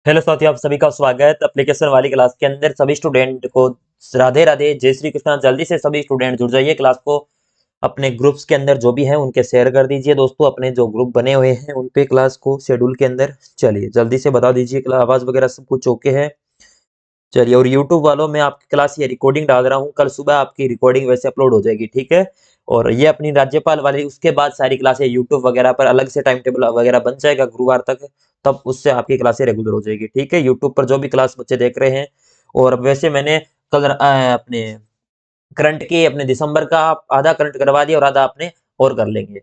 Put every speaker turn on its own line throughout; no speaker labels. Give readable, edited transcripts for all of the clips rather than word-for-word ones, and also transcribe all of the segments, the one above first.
Hello साथियों, आप सभी का स्वागत एप्लीकेशन वाली क्लास के अंदर। सभी स्टूडेंट को राधे राधे, जय श्री कृष्णा। जल्दी से सभी स्टूडेंट जुड़ जाइए क्लास को अपने ग्रुप्स के अंदर जो भी हैं उनके शेयर कर दीजिए दोस्तों। अपने जो ग्रुप बने हुए हैं उन पे क्लास को शेड्यूल के अंदर चलिए जल्दी से बता दीजिए। आवाज वगैरह सब कुछ ओके है? चलिए, और यूट्यूब वालों में आपकी क्लास ये रिकॉर्डिंग डाल रहा हूँ, कल सुबह आपकी रिकॉर्डिंग वैसे अपलोड हो जाएगी, ठीक है। और ये अपनी राज्यपाल वाली, उसके बाद सारी क्लासें यूट्यूब वगैरह पर अलग से टाइम टेबल वगैरह बन जाएगा गुरुवार तक, तब उससे आपकी क्लासें रेगुलर हो जाएगी, ठीक है। यूट्यूब पर जो भी क्लास बच्चे देख रहे हैं। और वैसे मैंने कल अपने करंट की, अपने दिसंबर का आधा करंट करवा दिया और आधा आपने और कर लेंगे,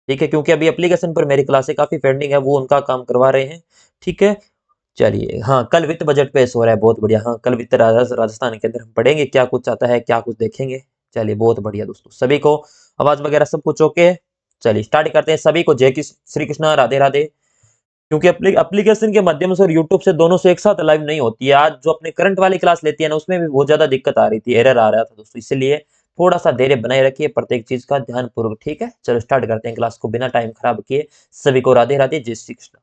ठीक है, क्योंकि अभी एप्लीकेशन पर मेरी क्लासें काफी पेंडिंग है, वो उनका काम करवा रहे हैं, ठीक है। चलिए, हाँ, कल वित्त बजट पेश हो रहा है, बहुत बढ़िया। हाँ, कल वित्त राजस्थान के अंदर हम पढ़ेंगे क्या कुछ आता है, क्या कुछ देखेंगे। चलिए, बहुत बढ़िया दोस्तों, सभी को आवाज वगैरह सब कुछ ओके है। चलिए स्टार्ट करते हैं। सभी को जय श्री कृष्णा, राधे राधे। क्योंकि एप्लीकेशन के माध्यम से और यूट्यूब से दोनों से एक साथ लाइव नहीं होती है। आज जो अपने करंट वाली क्लास लेती है ना, उसमें भी बहुत ज्यादा दिक्कत आ रही थी, एरर आ रहा था दोस्तों, इसलिए थोड़ा सा धैर्य बनाए रखिए प्रत्येक चीज का ध्यान पूर्वक, ठीक है। चलो स्टार्ट करते हैं क्लास को बिना टाइम खराब किए। सभी को राधे राधे, जय श्री कृष्ण।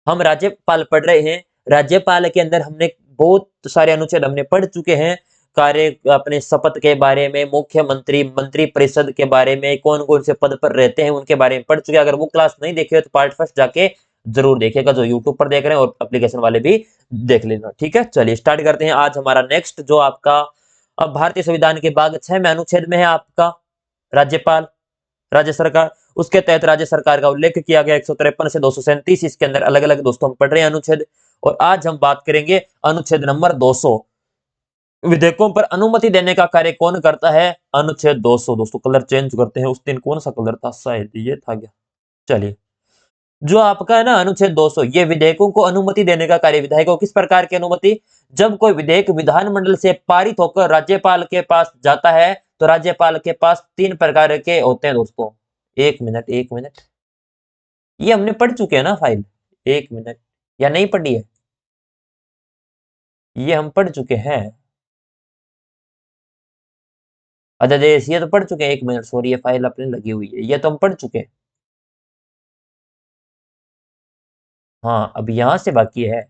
हम राज्यपाल पढ़ रहे हैं। राज्यपाल के अंदर हमने बहुत सारे अनुच्छेद हमने पढ़ चुके हैं। कार्य, अपने शपथ के बारे में, मुख्यमंत्री, मंत्री परिषद के बारे में, कौन कौन से पद पर रहते हैं उनके बारे में पढ़ चुके हैं। अगर वो क्लास नहीं देखे हो तो पार्ट फर्स्ट जाके जरूर देखिएगा, जो यूट्यूब पर देख रहे हैं, और एप्लीकेशन वाले भी देख लेना, ठीक है। चलिए स्टार्ट करते हैं। आज हमारा नेक्स्ट जो आपका अब भारतीय संविधान के भाग 6 में अनुच्छेद में है आपका राज्यपाल, राज्य सरकार। उसके तहत राज्य सरकार का उल्लेख किया गया 153 से 237, इसके अंदर अलग अलग दोस्तों हम पढ़ रहे हैं अनुच्छेद। और आज हम बात करेंगे अनुच्छेद नंबर 200, विधेयकों पर अनुमति देने का कार्य कौन करता है। अनुच्छेद 200 दोस्तों, कलर चेंज करते हैं। उस दिन कौन सा कलर था, शायद ये था क्या। चलिए, जो आपका है ना अनुच्छेद 200, ये विधेयकों को अनुमति देने का कार्य। विधायकों किस प्रकार की अनुमति? जब कोई विधेयक विधानमंडल से पारित होकर राज्यपाल के पास जाता है तो राज्यपाल के पास 3 प्रकार के होते हैं दोस्तों। एक मिनट, एक मिनट, ये हमने पढ़ चुके हैं ना फाइल। एक मिनट, या नहीं पढ़ी है? ये हम पढ़ चुके हैं। अध्यादेश ये तो पढ़ चुके हैं। एक मिनट, सॉरी, ये फाइल अपने लगी हुई है, ये तो हम पढ़ चुके हैं। हाँ, अब यहां से बाकी है।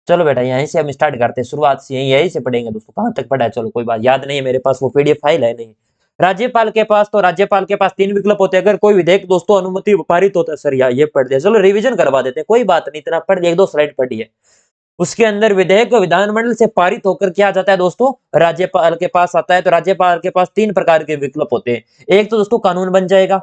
चलो बेटा, यहीं से हम स्टार्ट करते हैं, शुरुआत से यहीं यहीं से पढ़ेंगे दोस्तों। कहां तक पढ़ा है, चलो कोई बात, याद नहीं है मेरे पास, वो पीडीएफ फाइल है नहीं। राज्यपाल के पास 3 विकल्प होते हैं। अगर कोई विधेयक दोस्तों अनुमति पारित होता है, सर यार ये पढ़ दिया, चलो रिवीजन करवा देते हैं, कोई बात नहीं, इतना पढ़ दिया, 1-2 स्लाइड पढ़ी है। उसके अंदर विधेयक विधानमंडल से पारित होकर क्या जाता है दोस्तों, राज्यपाल के पास आता है। तो राज्यपाल के पास 3 प्रकार के विकल्प होते हैं। एक तो दोस्तों कानून बन जाएगा,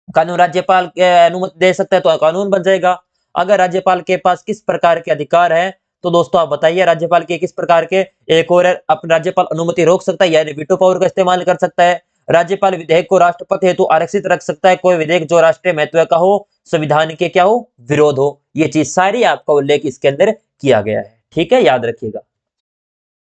कानून राज्यपाल के अनुमति दे सकता है तो कानून बन जाएगा। अगर राज्यपाल के पास किस प्रकार के अधिकार है, तो दोस्तों आप बताइए राज्यपाल के किस प्रकार के। एक और है, अपने राज्यपाल अनुमति रोक सकता है, यानी वीटो पावर का इस्तेमाल कर सकता है। राज्यपाल विधेयक को राष्ट्रपति हेतु आरक्षित रख सकता है। कोई विधेयक जो राष्ट्रीय महत्व का हो, संविधान के क्या हो, विरोध हो, ये चीज सारी आपका उल्लेख इसके अंदर किया गया है, ठीक है, याद रखिएगा।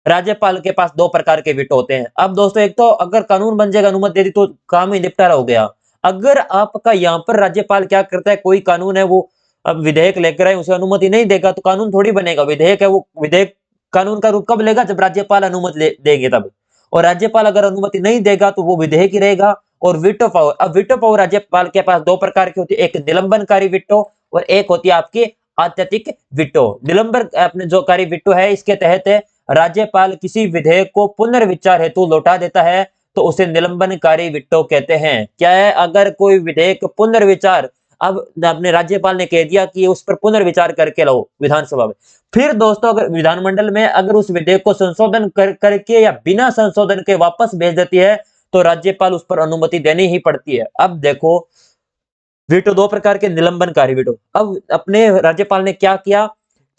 राज्यपाल के पास 2 प्रकार के विटो होते हैं। अब दोस्तों, एक तो अगर कानून बन जाएगा, अनुमति दे दी तो काम ही निपटारा हो गया। अगर आपका यहाँ पर राज्यपाल क्या करता है, कोई कानून है वो अब विधेयक लेकर आए, उसे अनुमति नहीं देगा तो कानून थोड़ी बनेगा। विधेयक है वो, विधेयक कानून का रूप कब लेगा, जब राज्यपाल अनुमति देंगे तब। और राज्यपाल अगर अनुमति नहीं देगा तो वो विधेयक ही रहेगा। और विटो पावर, अब विटो पावर राज्यपाल के पास 2 प्रकार की होती है, एक निलंबनकारी विटो और एक होती है आपकी आत्यंतिक विटो। निलंबन अपने जो कारी विटो है, इसके तहत राज्यपाल किसी विधेयक को पुनर्विचार हेतु लौटा देता है तो उसे निलंबनकारी विटो कहते हैं। क्या है, अगर कोई विधेयक पुनर्विचार, अब अपने राज्यपाल ने कह दिया कि उस पर पुनर्विचार करके लाओ विधानसभा में, फिर दोस्तों अगर विधानमंडल में अगर उस विधेयक को संशोधन करके या बिना संशोधन के वापस भेज देती है तो राज्यपाल उस पर अनुमति देनी ही पड़ती है। अब देखो, वीटो 2 प्रकार के, निलंबनकारी वीटो। अब अपने राज्यपाल ने क्या किया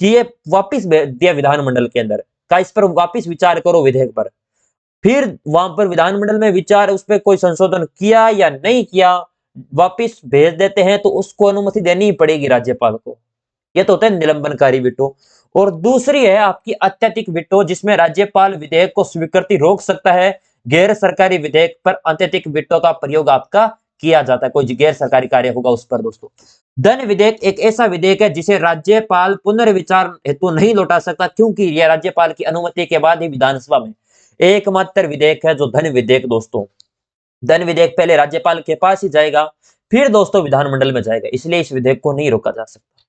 कि ये वापिस भेज दिया विधानमंडल के अंदर, का इस पर वापिस विचार करो विधेयक पर। फिर वहां पर विधानमंडल में विचार, उस पर कोई संशोधन किया या नहीं किया, वापिस भेज देते हैं तो उसको अनुमति देनी ही पड़ेगी राज्यपाल को। ये तो होता है निलंबनकारी विटो। और दूसरी है आपकी अत्यधिक विटो, जिसमें राज्यपाल विधेयक को स्वीकृति रोक सकता है। गैर सरकारी विधेयक पर अत्यधिक विटो का प्रयोग आपका किया जाता है, कोई गैर सरकारी कार्य होगा उस पर दोस्तों। धन विधेयक एक ऐसा विधेयक है जिसे राज्यपाल पुनर्विचार हेतु नहीं लौटा सकता, क्योंकि यह राज्यपाल की अनुमति के बाद ही विधानसभा में एकमात्र विधेयक है जो धन विधेयक दोस्तों। धन विधेयक पहले राज्यपाल के पास ही जाएगा, फिर दोस्तों विधानमंडल में जाएगा, इसलिए इस विधेयक को नहीं रोका जा सकता।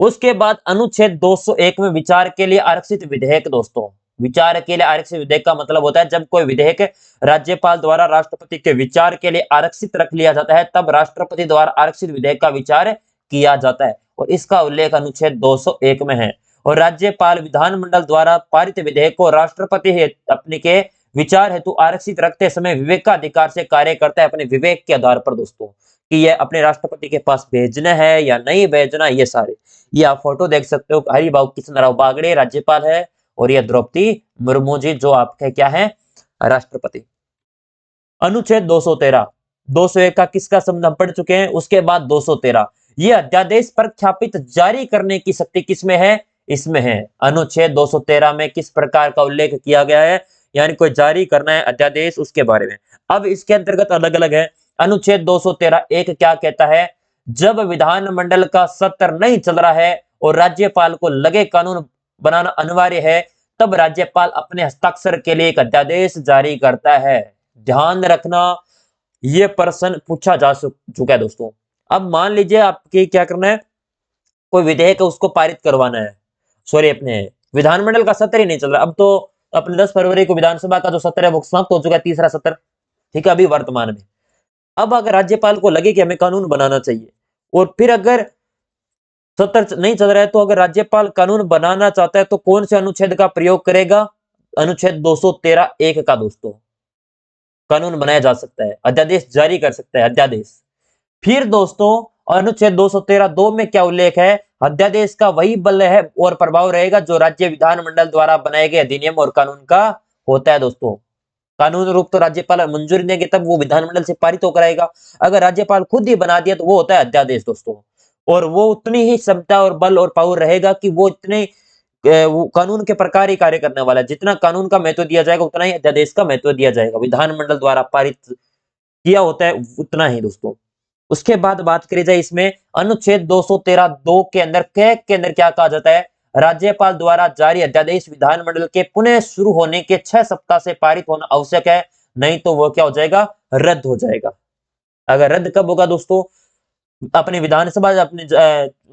उसके बाद अनुच्छेद 201 में विचार के लिए आरक्षित विधेयक दोस्तों। विचार के लिए आरक्षित विधेयक का मतलब होता है जब कोई विधेयक राज्यपाल द्वारा राष्ट्रपति के विचार के लिए आरक्षित रख लिया जाता है, तब राष्ट्रपति द्वारा आरक्षित विधेयक का विचार किया जाता है, और इसका उल्लेख अनुच्छेद 201 में है। और राज्यपाल विधानमंडल द्वारा पारित विधेयक को राष्ट्रपति अपने के विचार हेतु आरक्षित रखते समय विवेक का अधिकार से कार्य करता है, अपने विवेक के आधार पर दोस्तों, कि यह अपने राष्ट्रपति के पास भेजना है या नहीं भेजना। ये सारे, ये आप फोटो देख सकते हो, हरिभाऊ कृष्णराव बागड़े राज्यपाल है, और यह द्रौपदी मुर्मू जी जो आपके क्या है, राष्ट्रपति। अनुच्छेद 213, 201 का किसका संबंध हम पढ़ चुके हैं। उसके बाद 213, ये अध्यादेश प्रख्यापित जारी करने की शक्ति किसमें है, इसमें है। अनुच्छेद 213 में किस प्रकार का उल्लेख किया गया है, यानी कोई जारी करना है अध्यादेश, उसके बारे में। अब इसके अंतर्गत अलग अलग है। अनुच्छेद 213 एक क्या कहता है, जब विधानमंडल का सत्र नहीं चल रहा है और राज्यपाल को लगे कानून बनाना अनिवार्य है, तब राज्यपाल अपने हस्ताक्षर के लिए एक अध्यादेश जारी करता है। ध्यान रखना, यह प्रश्न पूछा जा चुका है दोस्तों। अब मान लीजिए आपके क्या करना है, कोई विधेयक है उसको पारित करवाना है, सॉरी अपने विधानमंडल का सत्र ही नहीं चल रहा। अब तो अपने 10 फरवरी को विधानसभा का जो सत्र है वो समाप्त हो चुका है, तीसरा सत्र, ठीक है, अभी वर्तमान में। अब अगर राज्यपाल को लगे कि हमें कानून बनाना चाहिए, और फिर अगर सत्र नहीं चल रहा है, तो अगर राज्यपाल कानून बनाना चाहता है तो कौन से अनुच्छेद का प्रयोग करेगा, अनुच्छेद 213 एक का दोस्तों, कानून बनाया जा सकता है, अध्यादेश जारी कर सकता है, अध्यादेश। फिर दोस्तों अनुच्छेद 213 2 में क्या उल्लेख है, अध्यादेश का वही बल है और प्रभाव रहेगा जो राज्य विधानमंडल द्वारा बनाए गए अधिनियम और कानून का होता है दोस्तों। कानून रूप तो राज्यपाल मंजूरी देंगे तब वो विधानमंडल से पारित होकर आएगा, अगर राज्यपाल खुद ही बना दिया तो वो होता है अध्यादेश दोस्तों, और वो उतनी ही क्षमता और बल और पावर रहेगा कि वो इतने वो कानून के प्रकार ही कार्य करने वाला है। जितना कानून का महत्व दिया जाएगा उतना ही अध्यादेश का महत्व दिया जाएगा, विधानमंडल द्वारा पारित किया होता है उतना ही दोस्तों। उसके बाद बात करी जाए इसमें अनुच्छेद 213 2 के अंदर के अंदर क्या कहा जाता है, राज्यपाल द्वारा जारी अध्यादेश विधानमंडल के पुनः शुरू होने के 6 सप्ताह से पारित होना आवश्यक है, नहीं तो वो क्या हो जाएगा, रद्द हो जाएगा। अगर रद्द कब होगा दोस्तों, अपने विधानसभा अपने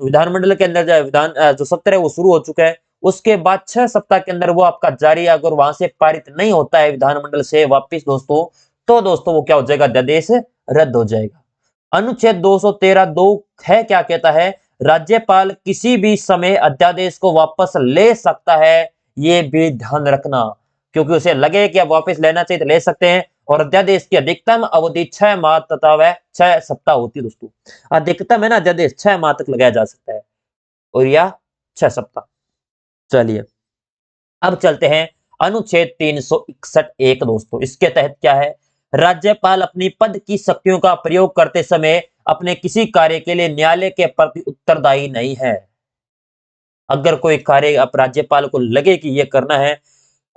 विधानमंडल के अंदर विधान जो सत्र है वो शुरू हो चुका है, उसके बाद 6 सप्ताह के अंदर वो आपका जारी, अगर वहां से पारित नहीं होता है विधानमंडल से वापिस दोस्तों, तो दोस्तों वो क्या हो जाएगा, अध्यादेश रद्द हो जाएगा। अनुच्छेद 213 2 है क्या कहता है, राज्यपाल किसी भी समय अध्यादेश को वापस ले सकता है, ये भी ध्यान रखना, क्योंकि उसे लगे कि अब वापस लेना चाहिए तो ले सकते हैं। और अध्यादेश की अधिकतम अवधि 6 माह तथा वह 6 सप्ताह होती है दोस्तों। अधिकतम है ना अध्यादेश 6 माह तक लगाया जा सकता है, और या 6 सप्ताह। चलिए अब चलते हैं अनुच्छेद 361 एक दोस्तों। इसके तहत क्या है, राज्यपाल अपनी पद की शक्तियों का प्रयोग करते समय अपने किसी कार्य के लिए न्यायालय के प्रति उत्तरदायी नहीं है। अगर कोई कार्य अब राज्यपाल को लगे कि यह करना है,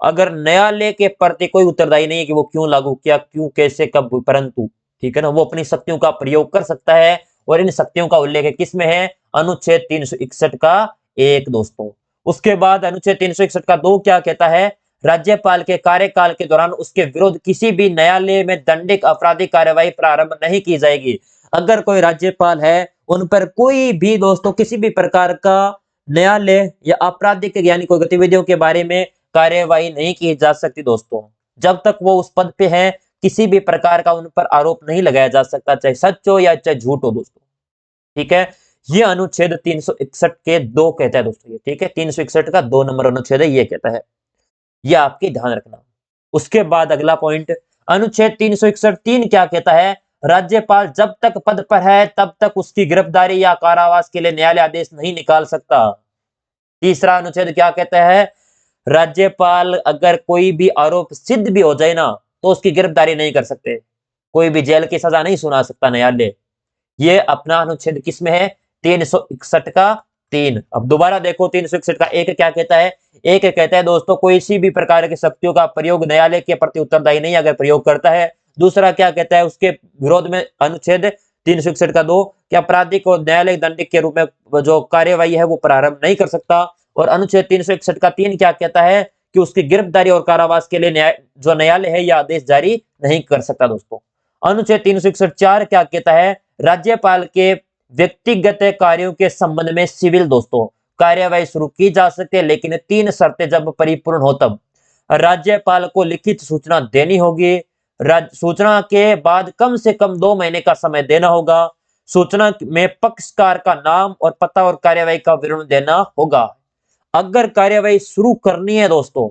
अगर न्यायालय के प्रति कोई उत्तरदायी नहीं है कि वो क्यों लागू किया, क्यों, कैसे, कब, परंतु ठीक है ना, वो अपनी शक्तियों का प्रयोग कर सकता है। और इन शक्तियों का उल्लेख किसमें है, अनुच्छेद 361 का 1 दोस्तों। उसके बाद अनुच्छेद 361 का 2 क्या कहता है, राज्यपाल के कार्यकाल के दौरान उसके विरुद्ध किसी भी न्यायालय में दंडिक आपराधिक कार्यवाही प्रारंभ नहीं की जाएगी। अगर कोई राज्यपाल है उन पर कोई भी दोस्तों किसी भी प्रकार का न्यायालय या आपराधिक यानी कोई गतिविधियों के बारे में कार्यवाही नहीं की जा सकती दोस्तों, जब तक वो उस पद पे है किसी भी प्रकार का उन पर आरोप नहीं लगाया जा सकता, चाहे सच हो या चाहे झूठ हो दोस्तों, ठीक है। ये अनुच्छेद 361 के 2 कहता है दोस्तों, ये ठीक है, 361 का 2 नंबर अनुच्छेद है, ये कहता है, ये आपके ध्यान रखना। उसके बाद अगला पॉइंट अनुच्छेद 361 3 क्या कहता है, राज्यपाल जब तक पद पर है तब तक उसकी गिरफ्तारी या कारावास के लिए न्यायालय आदेश नहीं निकाल सकता। तीसरा अनुच्छेद क्या कहता है, राज्यपाल अगर कोई भी आरोप सिद्ध भी हो जाए ना तो उसकी गिरफ्तारी नहीं कर सकते, कोई भी जेल की सजा नहीं सुना सकता न्यायालय। ये अपना अनुच्छेद किसमें है, 361 का 3। अब दोबारा देखो 361 का 1 क्या कहता है, 1 कहता है दोस्तों कोई सी भी प्रकार की शक्तियों का प्रयोग न्यायालय के प्रति उत्तरदायी नहीं अगर प्रयोग करता है। दूसरा क्या कहता है, उसके विरोध में अनुच्छेद 361 का 2 कि आपराधिक और न्यायालय दंडिक के रूप में जो कार्यवाही है वो प्रारंभ नहीं कर सकता। और अनुच्छेद 361 का 3 क्या कहता है कि उसकी गिरफ्तारी और कारावास के लिए जो न्यायालय है यह आदेश जारी नहीं कर सकता दोस्तों। अनुच्छेद 361(4) क्या कहता है? राज्यपाल के व्यक्तिगत कार्यों के संबंध में सिविल दोस्तों कार्यवाही शुरू की जा सकती है, लेकिन 3 शर्तें जब परिपूर्ण हो तब। राज्यपाल को लिखित सूचना देनी होगी, सूचना के बाद कम से कम 2 महीने का समय देना होगा, सूचना में पक्षकार का नाम और पता और कार्यवाही का विवरण देना होगा। अगर कार्यवाही शुरू करनी है दोस्तों,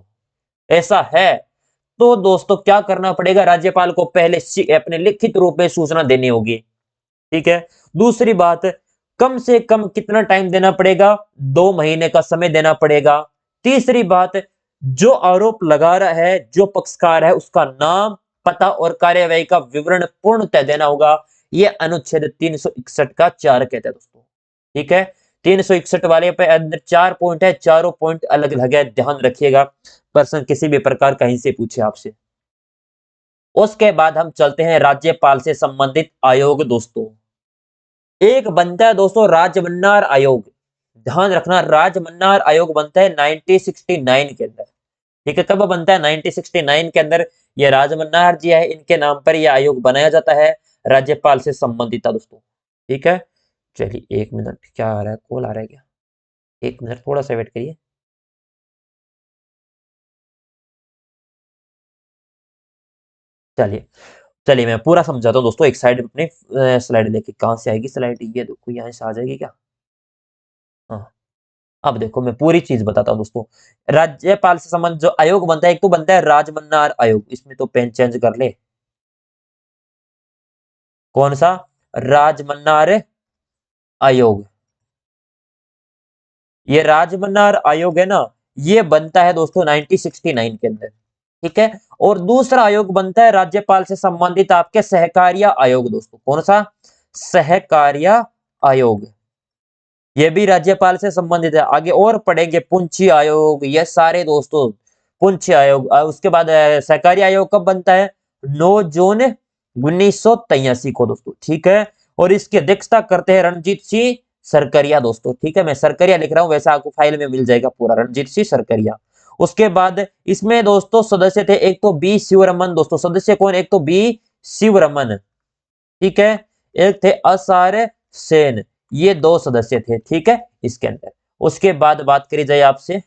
ऐसा है, तो दोस्तों क्या करना पड़ेगा? राज्यपाल को पहले अपने लिखित रूप में सूचना देनी होगी, ठीक है। दूसरी बात, कम से कम कितना टाइम देना पड़ेगा? 2 महीने का समय देना पड़ेगा। तीसरी बात, जो आरोप लगा रहा है, जो पक्षकार है, उसका नाम, पता और कार्यवाही का विवरण पूर्णतः देना होगा। यह अनुच्छेद 361 का 4 कहता है दोस्तों, ठीक है। 361 वाले पे अंदर 4 पॉइंट है, चारों पॉइंट अलग अलग है, ध्यान रखिएगा, प्रश्न किसी भी प्रकार कहीं से पूछे आपसे। उसके बाद हम चलते हैं राज्यपाल से संबंधित आयोग दोस्तों। एक बनता है दोस्तों राजमन्नार आयोग, ध्यान रखना, राजमन्नार आयोग बनता है 1969 के अंदर, ठीक है। कब बनता है? 1969 के अंदर। ये राजमन्नार जी है, इनके नाम पर यह आयोग बनाया जाता है, राज्यपाल से संबंधित था दोस्तों, ठीक है। चलिए 1 मिनट, क्या आ रहा है? कॉल आ रहा है क्या? 1 मिनट, थोड़ा सा वेट करिए। चलिए चलिए मैं पूरा समझाता हूँ दोस्तों। एक साइड अपने स्लाइड लेके, कहाँ से आएगी स्लाइड? ये देखो, यहाँ से आ जाएगी क्या? हाँ, अब देखो मैं पूरी चीज बताता हूँ दोस्तों। राज्यपाल से संबंध जो आयोग बनता है, एक तो बनता है राजमन्नार आयोग, इसमें तो पेन चेंज कर ले। कौन सा? राजमन्नार आयोग। ये राजमन्नार आयोग है ना, ये बनता है दोस्तों 1969 के अंदर, ठीक है। और दूसरा आयोग बनता है राज्यपाल से संबंधित आपके सहकारिया आयोग दोस्तों। कौन सा? सहकारिया आयोग। ये भी राज्यपाल से संबंधित है। आगे और पढ़ेंगे पुंछी आयोग, ये सारे दोस्तों पुंछी आयोग। उसके बाद सहकारी आयोग कब बनता है? 9 जून 1983 को दोस्तों, ठीक है। और इसकी अध्यक्षता करते हैं रणजीत सिंह सरकरिया दोस्तों, ठीक है। मैं सरकरिया लिख रहा हूं, वैसे आपको फाइल में मिल जाएगा पूरा, रणजीत सिंह सरकरिया। उसके बाद इसमें दोस्तों सदस्य थे, एक तो बी शिवरमन दोस्तों। सदस्य कौन? एक तो बी शिवरमन, ठीक है। एक थे असार सेन, ये 2 सदस्य थे, ठीक है, इसके अंदर। उसके बाद बात करी जाए आपसे,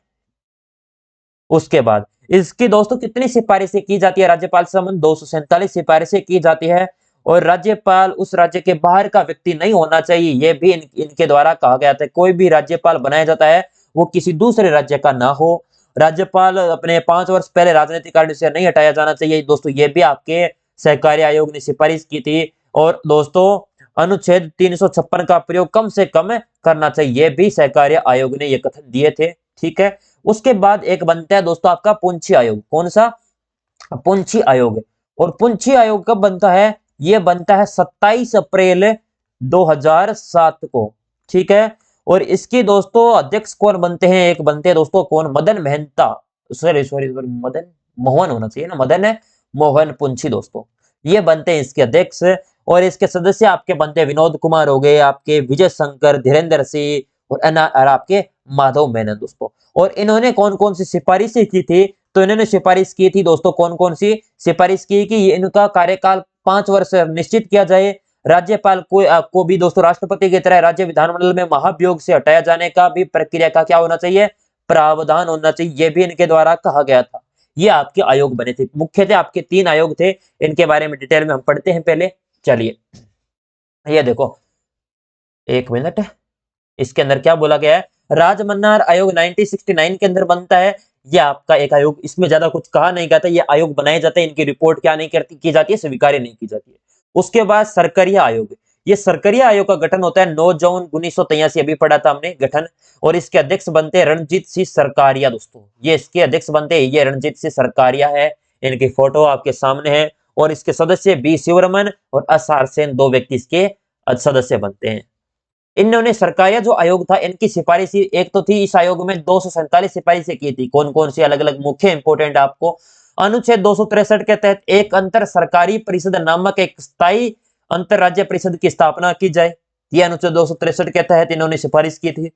उसके बाद इसकी दोस्तों कितनी सिफारिशें की जाती है राज्यपाल से संबंध? 247 सिफारिशें की जाती है। और राज्यपाल उस राज्य के बाहर का व्यक्ति नहीं होना चाहिए, यह भी इनके द्वारा कहा गया था। कोई भी राज्यपाल बनाया जाता है वो किसी दूसरे राज्य का ना हो। राज्यपाल अपने 5 वर्ष पहले राजनीतिक कार्य से नहीं हटाया जाना चाहिए दोस्तों, ये भी आपके सहकारी आयोग ने सिफारिश की थी। और दोस्तों अनुच्छेद 356 का प्रयोग कम से कम करना चाहिए, ये भी सहकारी आयोग ने ये कथन दिए थे, ठीक है। उसके बाद एक बनता है दोस्तों आपका पुंछी आयोग। कौन सा? पुंछी आयोग। और पुंछी आयोग कब बनता है? यह बनता है 27 अप्रैल 2007 को, ठीक है। और इसकी दोस्तों अध्यक्ष कौन बनते हैं? एक बनते हैं दोस्तों कौन? मदन मेहता, सॉरी सॉरी मदन मोहन होना चाहिए ना, मदन है मोहन पुंछी दोस्तों, ये बनते हैं इसके अध्यक्ष। और इसके सदस्य आपके बनते हैं विनोद कुमार हो गए, आपके विजय शंकर, धीरेन्द्र सिंह और आपके माधव मेनन दोस्तों। और इन्होंने कौन कौन सी सिफारिशें की थी? तो इन्होंने सिफारिश की थी दोस्तों, कौन कौन सी सिफारिश की कि इनका कार्यकाल 5 वर्ष निश्चित किया जाए। राज्यपाल को भी दोस्तों राष्ट्रपति की तरह राज्य विधानमंडल में महाभियोग से हटाया जाने का भी प्रक्रिया का क्या होना चाहिए? प्रावधान होना चाहिए, यह भी इनके द्वारा कहा गया था। ये आपके आयोग बने थे, मुख्य थे आपके 3 आयोग थे, इनके बारे में डिटेल में हम पढ़ते हैं पहले। चलिए ये देखो, 1 मिनट, इसके अंदर क्या बोला गया है? राजमन्नार आयोग 1969 के अंदर बनता है। ये आपका एक आयोग, इसमें ज्यादा कुछ कहा नहीं गया था। ये आयोग बनाए जाते हैं, इनकी रिपोर्ट क्या नहीं करती की जाती है? स्वीकार नहीं की जाती है। उसके बाद सरकरिया आयोग, ये सरकरिया आयोग का गठन होता है 9 जून 1983, अभी पढ़ा था हमने गठन। और इसके अध्यक्ष बनते हैं रणजीत सिंह सरकारिया दोस्तों, ये इसके अध्यक्ष बनते हैं, ये रणजीत सिंह सरकारिया है, इनकी फोटो आपके सामने है। और इसके सदस्य बी शिवरमन और असार सेन, 2 व्यक्ति इसके सदस्य बनते हैं। इन्होंने सरकारिया जो आयोग था, इनकी सिफारिश एक तो थी, इस आयोग में 247 सिफारिशें की थी। कौन कौन सी? अलग अलग मुख्य इंपोर्टेंट आपको। अनुच्छेद 263 के तहत एक अंतर सरकारी परिषद नामक एक स्थायी अंतर राज्य परिषद की स्थापना की जाए, यह अनुच्छेद 263 के तहत इन्होंने सिफारिश की थी।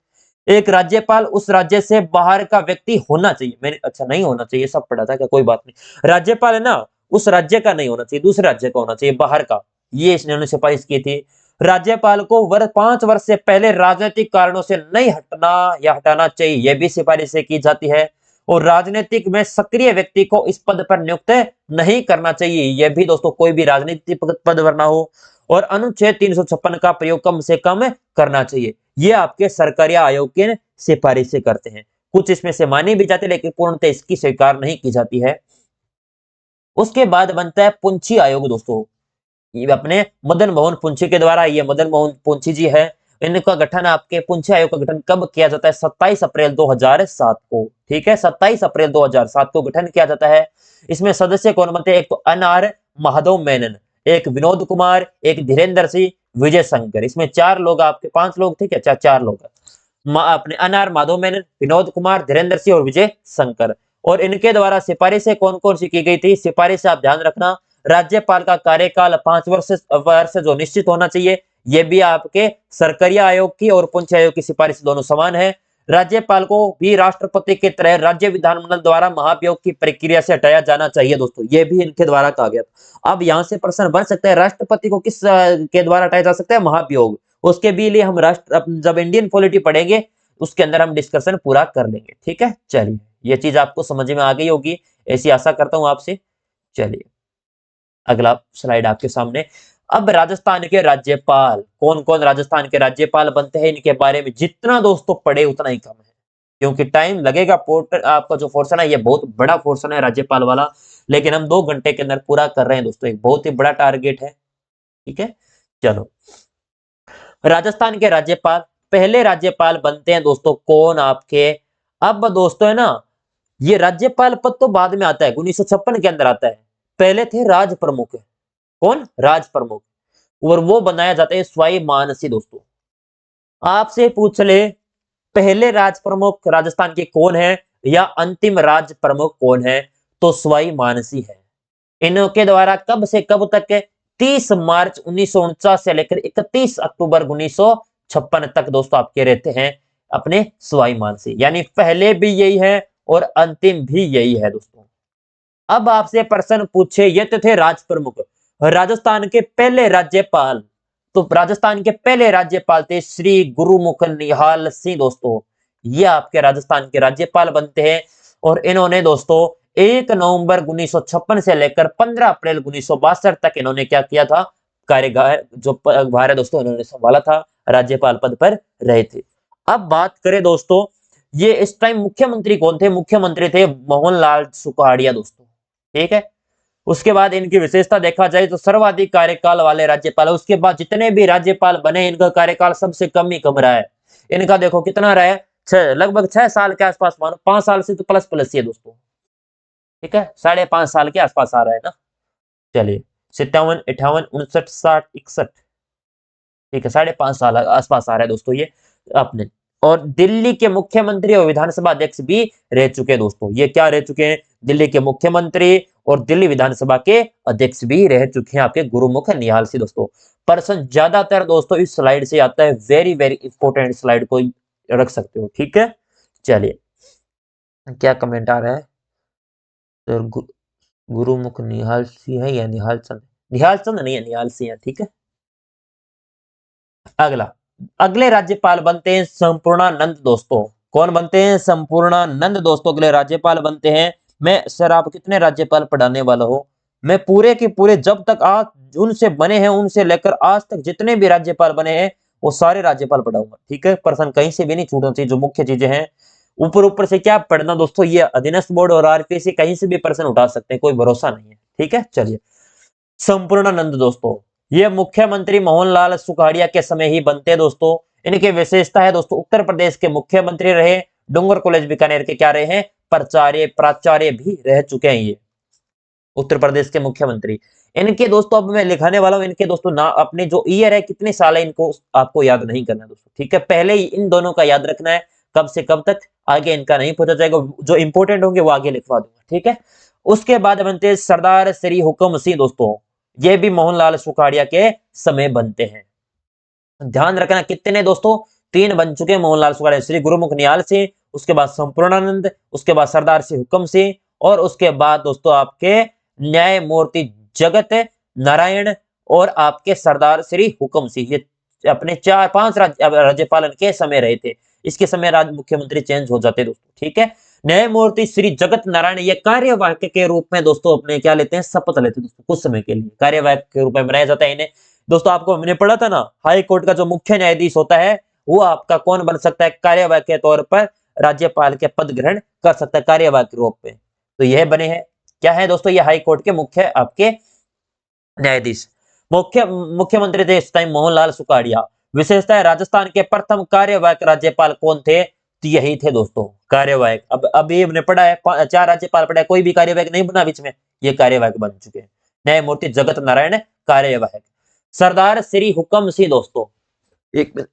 एक राज्यपाल उस राज्य से बाहर का व्यक्ति होना चाहिए। मैंने अच्छा नहीं होना चाहिए सब पढ़ा था क्या, कोई बात नहीं। राज्यपाल है ना उस राज्य का नहीं होना चाहिए, दूसरे राज्य का होना चाहिए, बाहर का। ये इन्होंने सिफारिश की थी। राज्यपाल को 5 वर्ष से पहले राजनीतिक कारणों से नहीं हटना या हटाना चाहिए, यह भी सिफारिश की जाती है। और राजनीतिक में सक्रिय व्यक्ति को इस पद पर नियुक्त नहीं करना चाहिए, यह भी दोस्तों कोई भी राजनीतिक पद पर ना हो। और अनुच्छेद 356 का प्रयोग कम से कम करना चाहिए, ये आपके सरकारी आयोग के सिफारिश से करते हैं। कुछ इसमें से मानी भी जाती है लेकिन पूर्णतः इसकी स्वीकार नहीं की जाती है। उसके बाद बनता है पुंछी आयोग दोस्तों, ये अपने मदन मोहन पुंछी के द्वारा, ये मदन मोहन पुंछी जी है। इनका गठन आपके पुंछी आयोग का गठन कब किया जाता है? 27 अप्रैल 2007 को। ठीक है, 27 अप्रैल 2007 को गठन किया जाता है। इसमें सदस्य कौन बनते हैं? एक तो एन.आर. माधव मेनन, एक विनोद कुमार, एक धीरेन्द्र सिंह, विजय शंकर। इसमें 4 लोग आपके 5 लोग थे क्या? 4 लोग अपने एन.आर. माधव मेनन, विनोद कुमार, धीरेन्द्र सिंह और विजय शंकर। और इनके द्वारा सिफारिशें कौन कौन सी की गई थी? सिफारिश आप ध्यान रखना, राज्यपाल का कार्यकाल 5 वर्ष जो निश्चित होना चाहिए, ये भी आपके सरकारी आयोग की और पुंछ आयोग की सिफारिश दोनों समान है। राज्यपाल को भी राष्ट्रपति की तरह राज्य विधानमंडल द्वारा महाभियोग की प्रक्रिया से हटाया जाना चाहिए दोस्तों, ये भी इनके द्वारा कहा गया था। अब यहां से प्रश्न बन सकता है राष्ट्रपति को किस के द्वारा हटाया जा सकता है? महाभियोग। उसके भी लिए हम जब इंडियन पॉलिटी पढ़ेंगे उसके अंदर हम डिस्कशन पूरा कर लेंगे। ठीक है, चलिए ये चीज आपको समझ में आ गई होगी, ऐसी आशा करता हूं आपसे। चलिए अगला स्लाइड आपके सामने। अब राजस्थान के राज्यपाल कौन कौन राजस्थान के राज्यपाल बनते हैं, इनके बारे में जितना दोस्तों पढ़े उतना ही कम है, क्योंकि टाइम लगेगा। पोर्टल आपका जो पोर्शन है ये बहुत बड़ा पोर्शन है राज्यपाल वाला, लेकिन हम 2 घंटे के अंदर पूरा कर रहे हैं दोस्तों, एक बहुत ही बड़ा टारगेट है। ठीक है, चलो राजस्थान के राज्यपाल, पहले राज्यपाल बनते हैं दोस्तों कौन आपके? अब दोस्तों है ना, ये राज्यपाल पद तो बाद में आता है, 1956 के अंदर आता है। पहले थे राज प्रमुख। कौन? राज प्रमुख। और वो बनाया जाता है स्वाई मानसी दोस्तों। आपसे पूछ ले पहले राज प्रमुख राजस्थान के कौन है या अंतिम राज प्रमुख कौन है, तो स्वाई मानसी है। इनके द्वारा कब से कब तक है? 30 मार्च 1949 से लेकर 31 अक्टूबर 1956 तक दोस्तों आपके रहते हैं अपने स्वाई मानसी, यानी पहले भी यही है और अंतिम भी यही है दोस्तों। अब आपसे प्रश्न पूछे, ये तो थे राज प्रमुख, राजस्थान के पहले राज्यपाल। तो राजस्थान के पहले राज्यपाल थे श्री गुरुमुख निहाल सिंह दोस्तों, ये आपके राजस्थान के राज्यपाल बनते हैं। और इन्होंने दोस्तों 1 नवंबर 1956 से लेकर 15 अप्रैल 1962 तक इन्होंने क्या किया था? कार्यभार जो भार है दोस्तों इन्होंने संभाला था, राज्यपाल पद पर रहे थे। अब बात करें दोस्तों, ये इस टाइम मुख्यमंत्री कौन थे? मुख्यमंत्री थे मोहनलाल सुखाड़िया दोस्तों। ठीक है, उसके बाद इनकी विशेषता देखा जाए तो सर्वाधिक कार्यकाल वाले राज्यपाल। उसके बाद जितने भी राज्यपाल बने इनका कार्यकाल सबसे कम ही कम रहा है। इनका देखो कितना रहा है, लगभग 6 साल के आसपास, मानो 5 साल से तो प्लस प्लस ही है दोस्तों। ठीक है, 5.5 साल के आसपास आ रहा है ना। चलिए 57, 58, 59, 60, 61, ठीक है 5.5 साल आसपास आ रहा है दोस्तों ये अपने। और दिल्ली के मुख्यमंत्री और विधानसभा अध्यक्ष भी रह चुके हैं दोस्तों। ये क्या रह चुके हैं? दिल्ली के मुख्यमंत्री और दिल्ली विधानसभा के अध्यक्ष भी रह चुके हैं आपके गुरुमुख निहाल सिंह दोस्तों। प्रश्न ज्यादातर दोस्तों इस स्लाइड से आता है, वेरी वेरी इंपॉर्टेंट स्लाइड को रख सकते हो। ठीक है, चलिए क्या कमेंट आ रहा है? तो गुरुमुख निहाल सिंह है या निहाल चंद? निहाल चंद नहीं है, निहाल सिंह है। ठीक है, अगला अगले राज्यपाल बनते हैं संपूर्णानंद दोस्तों। कौन बनते हैं? संपूर्णानंद दोस्तों अगले राज्यपाल बनते हैं। मैं सर आप कितने राज्यपाल पढ़ाने वाला हो? मैं पूरे के पूरे जब तक आज उनसे बने हैं उनसे लेकर आज तक जितने भी राज्यपाल बने हैं वो सारे राज्यपाल पढ़ाऊंगा। ठीक है, प्रश्न कहीं से भी नहीं छूटना चाहिए, जो मुख्य चीजें हैं ऊपर ऊपर से क्या पढ़ना दोस्तों, ये अधीनस्थ बोर्ड और आरपीएससी कहीं से भी प्रश्न उठा सकते हैं, कोई भरोसा नहीं है। ठीक है, चलिए संपूर्णानंद दोस्तों ये मुख्यमंत्री मोहनलाल सुखाड़िया के समय ही बनते हैं दोस्तों। इनकी विशेषता है दोस्तों उत्तर प्रदेश के मुख्यमंत्री रहे, डूंगर कॉलेज बीकानेर के क्या रहे हैं? प्राचार्य भी रह चुके हैं ये उत्तर प्रदेश के मुख्यमंत्री। इनके दोस्तों अब मैं लिखाने वाला हूं, इनके दोस्तों ना अपने जो ईयर है कितने साल है इनको आपको याद नहीं करना दोस्तों। ठीक है, पहले ही इन दोनों का याद रखना है, कब से कब तक, आगे इनका नहीं पूछा जाएगा, जो इंपोर्टेंट होंगे वो आगे लिखवा दूंगा। ठीक है, उसके बाद बनते सरदार श्री हुक्म सिंह दोस्तों, ये भी मोहनलाल सुखाड़िया के समय बनते हैं। ध्यान रखना कितने दोस्तों? 3 बन चुके हैं मोहनलाल सुखाड़िया, श्री गुरुमुख निहाल सिंह, उसके बाद संपूर्णानंद, उसके बाद सरदार सिंह हुक्म सिंह, और उसके बाद दोस्तों आपके न्यायमूर्ति जगत नारायण और आपके सरदार श्री हुक्म सिंह। ये अपने 4-5 राज्यपाल के समय रहे थे। इसके समय राज्य मुख्यमंत्री चेंज हो जाते दोस्तों, ठीक है। न्यायमूर्ति श्री जगत नारायण ये कार्यवाहक के रूप में दोस्तों अपने क्या लेते हैं, शपथ लेते हैं दोस्तों, कुछ समय के लिए कार्यवाहक के रूप में बनाया जाता है इन्हें। दोस्तों आपको हमने पढ़ा था ना, हाई कोर्ट का जो मुख्य न्यायाधीश होता है वो आपका कौन बन सकता है, कार्यवाहक के तौर पर राज्यपाल के पद ग्रहण कर सकता है कार्यवाहक के रूप में। तो यह बने हैं, क्या है दोस्तों, ये हाई कोर्ट के मुख्य आपके न्यायाधीश। मुख्यमंत्री थे इस टाइम मोहनलाल सुखाड़िया। विशेषता है राजस्थान के प्रथम कार्यवाहक राज्यपाल कौन थे, तो यही थे दोस्तों कार्यवाहक। अब ये हमने पढ़ा है 4 राज्यपाल पढ़ा है, कोई भी कार्यवाहक नहीं बना बीच में, ये कार्यवाहक बन चुके हैं। न्यायमूर्ति जगत नारायण कार्यवाहक। सरदार श्री हुक्म सिंह दोस्तों, एक मिनट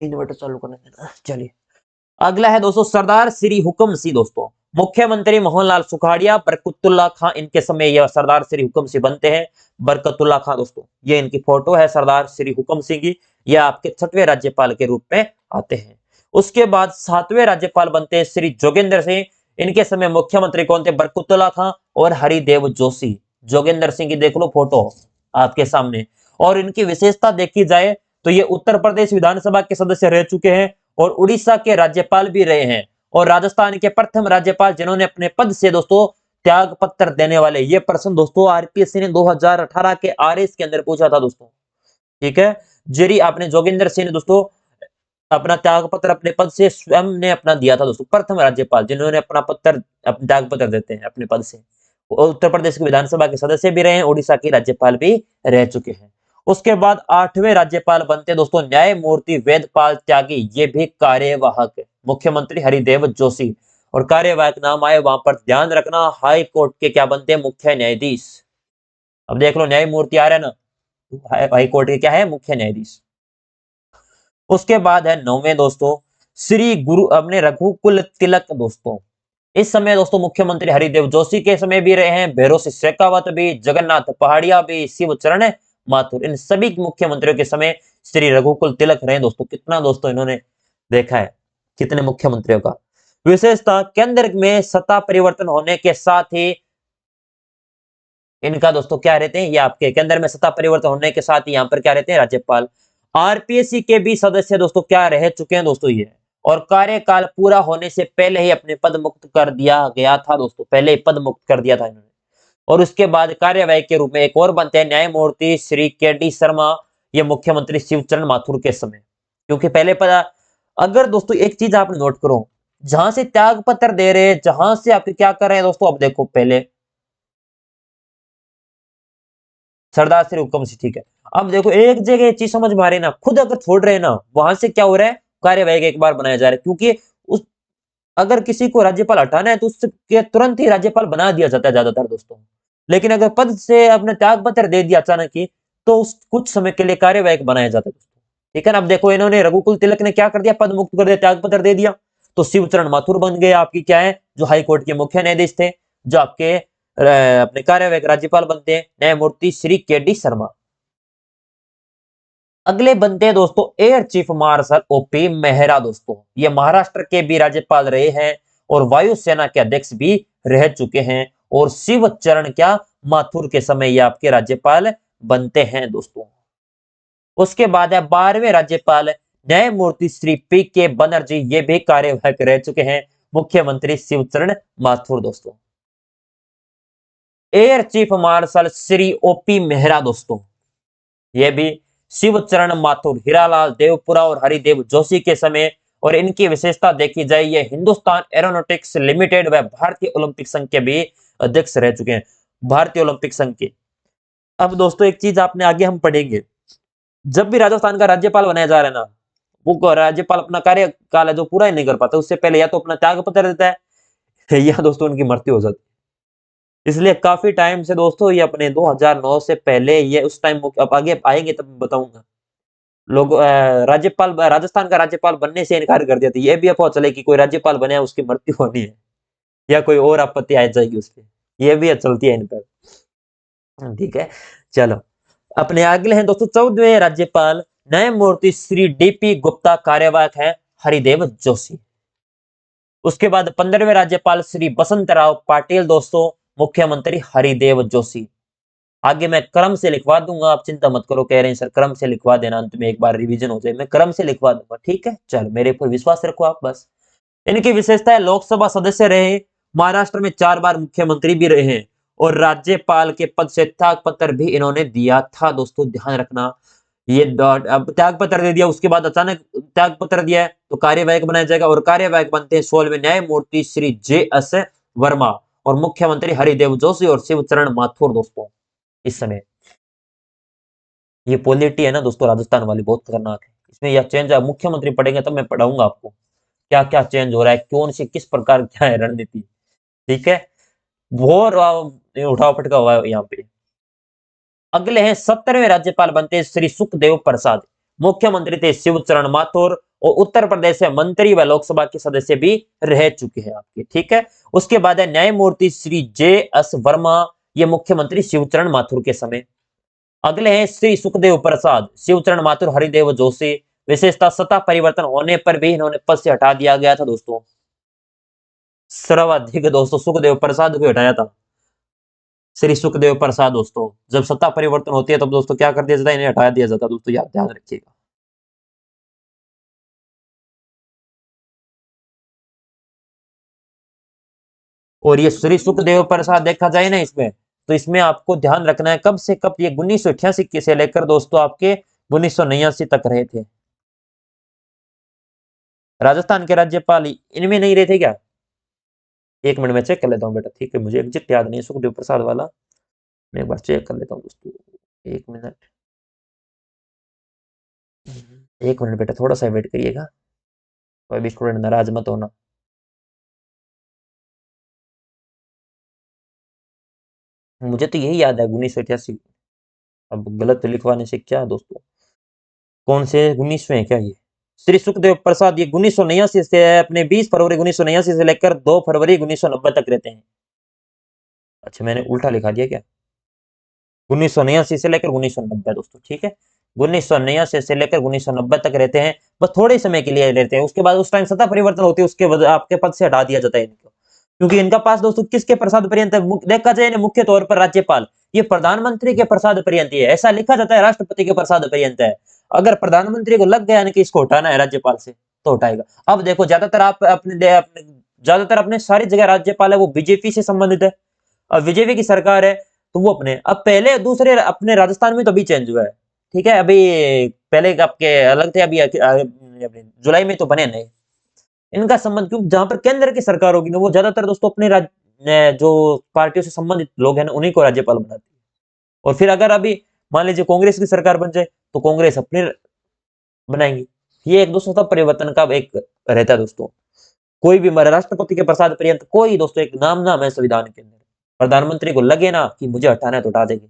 इन्वर्टर चालू करना है, चलिए। अगला है दोस्तों सरदार श्री हुक्म सिंह दोस्तों। मुख्यमंत्री मोहनलाल सुखाड़िया, बरकतुल्ला खां इनके समय यह सरदार श्री हुक्म सिंह बनते हैं। बरकतुल्ला खां दोस्तों, ये इनकी फोटो है सरदार श्री हुक्म सिंह की। यह आपके 6वें राज्यपाल के रूप में आते हैं। उसके बाद 7वें राज्यपाल बनते हैं श्री जोगेंद्र सिंह। इनके समय मुख्यमंत्री कौन थे, बरकतुल्ला खां और हरिदेव जोशी। जोगेंद्र सिंह की देख लो फोटो आपके सामने। और इनकी विशेषता देखी जाए तो ये उत्तर प्रदेश विधानसभा के सदस्य रह चुके हैं और उड़ीसा के राज्यपाल भी रहे हैं, और राजस्थान के प्रथम राज्यपाल जिन्होंने अपने पद से दोस्तों त्याग पत्र देने वाले। ये प्रश्न दोस्तों आरपीएससी ने 2018 के आरएस के अंदर पूछा था दोस्तों, ठीक है। जेरी आपने जोगिंदर सिंह ने दोस्तों अपना त्याग पत्र अपने पद से स्वयं ने अपना दिया था दोस्तों, प्रथम राज्यपाल जिन्होंने अपना त्याग पत्र देते हैं अपने पद से। उत्तर प्रदेश की विधानसभा के सदस्य भी रहे हैं, उड़ीसा के राज्यपाल भी रह चुके हैं। उसके बाद 8वें राज्यपाल बनते दोस्तों न्यायमूर्ति वेदपाल त्यागी, ये भी कार्यवाहक। मुख्यमंत्री हरिदेव जोशी, और कार्यवाहक नाम आए वहां पर ध्यान रखना हाई कोर्ट के क्या बनते हैं, मुख्य न्यायाधीश। अब देख लो न्यायमूर्ति आ रहे हैं ना, हाई कोर्ट के क्या है, मुख्य न्यायाधीश। उसके बाद है 9वें दोस्तों श्री गुरु अपने रघुकुल तिलक दोस्तों। इस समय दोस्तों मुख्यमंत्री हरिदेव जोशी के समय भी रहे हैं, भैरों सिंह शेखावत भी, जगन्नाथ पहाड़िया भी, शिवचरण माथुर, इन सभी मुख्यमंत्रियों के समय श्री रघुकुल तिलक रहे दोस्तों। कितना दोस्तों इन्होंने देखा है, कितने मुख्यमंत्रियों का। विशेषता केंद्र में सत्ता परिवर्तन होने के साथ ही इनका दोस्तों क्या रहते हैं, ये आपके केंद्र में सत्ता परिवर्तन होने के साथ ही यहाँ पर क्या रहते हैं, राज्यपाल। आरपीएससी के भी सदस्य दोस्तों क्या रह चुके हैं दोस्तों ये, और कार्यकाल पूरा होने से पहले ही अपने पद मुक्त कर दिया गया था दोस्तों, पहले ही पद मुक्त कर दिया था इन्होंने। और उसके बाद कार्यवाही के रूप में एक और बनते हैं न्यायमूर्ति श्री के.डी. शर्मा, ये मुख्यमंत्री शिवचरण माथुर के समय। क्योंकि पहले पता, अगर दोस्तों एक चीज आप नोट करो, जहां से त्याग पत्र दे रहे हैं, जहां से आप क्या कर रहे हैं दोस्तों, अब देखो पहले सरदार श्री हुक्म सिंह, ठीक है। अब देखो एक जगह चीज समझ में आ रही है ना, खुद अगर छोड़ रहे हैं ना, वहां से क्या हो रहा है, कार्यवाही एक बार बनाया जा रहा है। क्योंकि उस अगर किसी को राज्यपाल हटाना है तो उसके तुरंत ही राज्यपाल बना दिया जाता है ज्यादातर दोस्तों। लेकिन अगर पद से अपने त्याग पत्र दे दिया अचानक ही, तो उस कुछ समय के लिए कार्यवाहक बनाया जाता है दोस्तों, ठीक है ना। अब देखो इन्होंने रघुकुल तिलक ने क्या कर दिया, पद मुक्त कर दिया, त्याग पत्र दे दिया, तो शिवचरण माथुर बन गए आपकी क्या है, जो हाईकोर्ट के मुख्य न्यायाधीश थे, जो आपके अपने कार्यवाहक राज्यपाल बनते हैं न्यायमूर्ति श्री के.डी. शर्मा। अगले बनते हैं दोस्तों air chief marshal OP Mehra दोस्तों। ये महाराष्ट्र के भी राज्यपाल रहे हैं और वायुसेना के अध्यक्ष भी रह चुके हैं, और शिवचरण क्या माथुर के समय ये आपके राज्यपाल बनते हैं दोस्तों। उसके बाद है 12वें राज्यपाल न्यायमूर्ति श्री पी.के. बनर्जी, ये भी कार्यवाहक रह चुके हैं, मुख्यमंत्री शिवचरण माथुर दोस्तों। Air chief marshal Shri OP Mehra दोस्तों, ये भी शिवचरण माथुर, हीरालाल देवपुरा और हरिदेव जोशी के समय। और इनकी विशेषता देखी जाए, ये हिंदुस्तान एरोनॉटिक्स लिमिटेड व भारतीय ओलंपिक संघ के भी अध्यक्ष रह चुके हैं, भारतीय ओलंपिक संघ के। अब दोस्तों एक चीज आपने आगे हम पढ़ेंगे, जब भी राजस्थान का राज्यपाल बनाया जा रहा है ना, वो राज्यपाल अपना कार्यकाल है जो पूरा ही नहीं कर पाता, उससे पहले या तो अपना त्याग पत्र देता है या दोस्तों उनकी मृत्यु हो जाती है। इसलिए काफी टाइम से दोस्तों ये अपने 2009 से पहले, ये उस टाइम अब आगे आएंगे तब बताऊंगा, लोग राज्यपाल राजस्थान का राज्यपाल बनने से इनकार कर दिया था। ये भी अफवाह चले कि कोई राज्यपाल बने उसकी मृत्यु होनी है या कोई और आपत्ति आ जाएगी उस पर, ये भी चलती है इन पर, ठीक है। चलो अपने अगले हैं दोस्तों 14वें राज्यपाल न्यायमूर्ति श्री डीपी गुप्ता, कार्यवाहक है हरिदेव जोशी। उसके बाद 15वें राज्यपाल श्री बसंतराव पाटिल दोस्तों, मुख्यमंत्री हरिदेव जोशी। आगे मैं क्रम से लिखवा दूंगा, आप चिंता मत करो, कह रहे हैं सर क्रम से लिखवा देना, अंत में एक बार रिवीजन हो जाए, मैं क्रम से लिखवा दूंगा, ठीक है। चलो मेरे पर विश्वास रखो आप बस। इनकी विशेषता है लोकसभा सदस्य रहे, महाराष्ट्र में 4 बार मुख्यमंत्री भी रहे हैं और राज्यपाल के पद से त्याग पत्र भी इन्होंने दिया था दोस्तों, ध्यान रखना। ये अब त्याग पत्र दे दिया, उसके बाद अचानक त्याग पत्र दिया है तो कार्यवाहक बनाया जाएगा, और कार्यवाहक बनते हैं 16वें न्यायमूर्ति श्री जे.एस. वर्मा और मुख्यमंत्री हरिदेव जोशी और शिवचरण माथुर दोस्तों। इस समय ये पॉलिटी है ना दोस्तों राजस्थान वाली, बहुत खतरनाक है। इसमें यह चेंज है, मुख्यमंत्री पढ़ेंगे तब मैं पढ़ाऊंगा आपको क्या क्या चेंज हो रहा है, कौन सी किस प्रकार क्या है रणनीति, ठीक है। वो उठाव पटका हुआ है यहाँ पे। अगले हैं 17वें राज्यपाल बनते हैं श्री सुखदेव प्रसाद, मुख्यमंत्री थे शिवचरण माथुर और उत्तर प्रदेश से मंत्री व लोकसभा के सदस्य भी रह चुके हैं आपके, ठीक है। उसके बाद है न्यायमूर्ति श्री जे.एस. वर्मा, ये मुख्यमंत्री शिवचरण माथुर के समय। अगले हैं श्री सुखदेव प्रसाद, शिवचरण माथुर, हरिदेव जोशी। विशेषता सत्ता परिवर्तन होने पर भी इन्होंने पद से हटा दिया गया था दोस्तों। सर्वाधिक दोस्तों सुखदेव प्रसाद को हटाया था, श्री सुखदेव प्रसाद दोस्तों। जब सत्ता परिवर्तन होती है तब दोस्तों क्या कर दिया जाता है, इन्हें हटा दिया जाता है दोस्तों, याद ध्यान रखिएगा। और ये श्री सुखदेव प्रसाद देखा जाए ना इसमें, तो इसमें आपको ध्यान रखना है कब से कब, ये 1988 से लेकर दोस्तों आपके 1989 तक रहे थे। राजस्थान के राज्यपाल इनमें नहीं रहे थे क्या? एक मिनट में चेक कर लेता हूँ बेटा, ठीक है, मुझे एग्जैक्ट याद नहीं सुखदेव प्रसाद वाला, मैं एक बार चेक कर लेता हूँ दोस्तों, एक मिनट, एक मिनट बेटा, थोड़ा सा वेट करिएगा, कोई भी स्टूडेंट नाराज मत होना। मुझे तो यही याद है 1988, अब गलत लिखवाने से क्या दोस्तों, कौन से 19वें क्या ये श्री सुखदेव प्रसाद, ये 1989 से अपने 20 फरवरी 1989 से लेकर 2 फरवरी 1990 तक रहते हैं। अच्छा मैंने उल्टा लिखा दिया क्या, 1989 से लेकर 1990 दोस्तों, ठीक है। 1989 से लेकर 1990 तक रहते हैं, बस थोड़े समय के लिए रहते हैं, उसके बाद उस टाइम सत्ता परिवर्तन होती है, उसके बाद आपके पद से हटा दिया जाता है इनको, क्योंकि इनका पास दोस्तों किसके प्रसाद पर्यंत है, देखा जाए मुख्य तौर पर राज्यपाल, ये प्रधानमंत्री के प्रसाद पर्यंत है, ऐसा लिखा जाता है राष्ट्रपति के प्रसाद पर्यंत है। अगर प्रधानमंत्री को लग गया कि इसको हटाना है राज्यपाल से तो हटाएगा। अब देखो ज्यादातर आप अपने ज्यादातर अपने सारी जगह राज्यपाल है वो बीजेपी से संबंधित है, अब बीजेपी की सरकार है तो वो अपने, अब पहले दूसरे अपने राजस्थान में तो अभी चेंज हुआ है, ठीक है, अभी पहले आपके अलग थे, अभी जुलाई में तो बने नए। इनका संबंध क्यों, जहां पर केंद्र की सरकार होगी ना वो ज्यादातर दोस्तों अपने जो पार्टियों से संबंधित लोग हैं ना उन्हीं को राज्यपाल बनाती है। और फिर अगर अभी मान लीजिए कांग्रेस की सरकार बन जाए तो कांग्रेस अपने बनाएंगी। ये एक दोस्तों सब परिवर्तन का एक रहता है दोस्तों। कोई भी राष्ट्रपति के प्रसाद पर्यंत कोई दोस्तों एक नाम है संविधान के अंदर, प्रधानमंत्री को लगे ना कि मुझे हटाना है तो हटा देंगे।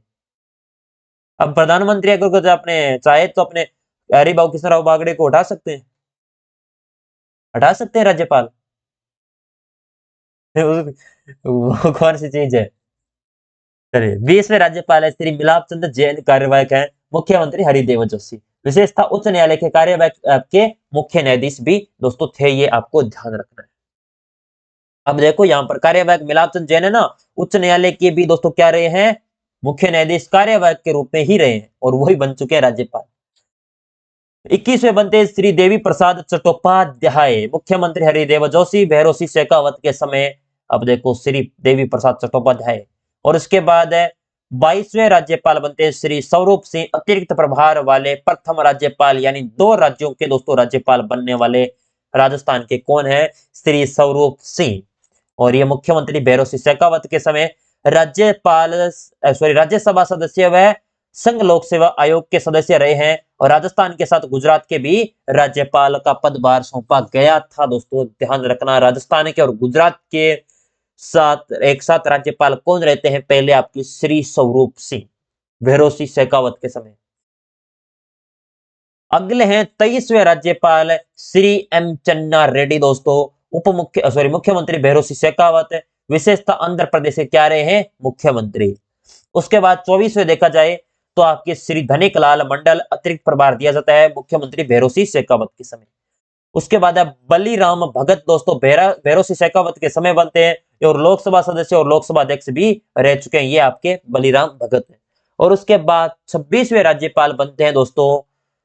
अब प्रधानमंत्री अगर अपने चाहे तो अपने हरिभाऊ कृष्णराव बागड़े को हटा सकते हैं, हटा सकते हैं राज्यपाल वो कौन सी चीज है। चलिए 20वें राज्यपाल है श्री मिलाप चंद्र जैन, कार्यवाहक है मुख्यमंत्री हरिदेव जोशी। विशेषता उच्च न्यायालय के कार्यवाहक के मुख्य न्यायाधीश भी दोस्तों थे, ये आपको ध्यान रखना है। अब देखो यहाँ पर कार्यवाहक मिलाप चंद्र जैन है ना, उच्च न्यायालय के भी दोस्तों क्या रहे हैं, मुख्य न्यायाधीश कार्यवाहक के रूप में ही रहे हैं और वही बन चुके हैं राज्यपाल। 21वें बनते श्री देवी प्रसाद चट्टोपाध्याय, मुख्यमंत्री हरिदेव जोशी भैरों सिंह शेखावत के समय। अब देखो श्री देवी प्रसाद चट्टोपाध्याय, और उसके बाद 22वें राज्यपाल बनते हैं श्री स्वरूप सिंह, अतिरिक्त प्रभार वाले प्रथम राज्यपाल, यानी 2 राज्यों के दोस्तों राज्यपाल बनने वाले राजस्थान के कौन है, श्री स्वरूप सिंह। और ये मुख्यमंत्री भैरों सिंह शेखावत के समय राज्यसभा सदस्य व संघ लोक सेवा आयोग के सदस्य रहे हैं, और राजस्थान के साथ गुजरात के भी राज्यपाल का पदभार सौंपा गया था दोस्तों, ध्यान रखना। राजस्थान के और गुजरात के साथ एक साथ राज्यपाल कौन रहते हैं, पहले आपकी श्री स्वरूप सिंह भैरों सिंह शेखावत के समय। अगले हैं 23वें राज्यपाल श्री एम चन्ना रेड्डी दोस्तों, मुख्यमंत्री भैरों सिंह शेखावत। विशेषता आंध्र प्रदेश के क्या रहे हैं, मुख्यमंत्री। उसके बाद 24वें देखा जाए तो आपके श्री धनिक लाल मंडल अतिरिक्त प्रभार दिया जाता है मुख्यमंत्री भैरों सिंह शेखावत के समय। उसके बाद है बलीराम भगत दोस्तों, भैरों सिंह शेखावत के समय बनते हैं और लोकसभा सदस्य और लोकसभा अध्यक्ष भी रह चुके हैं, ये आपके बलीराम भगत है। और उसके बाद 26वें राज्यपाल बनते हैं दोस्तों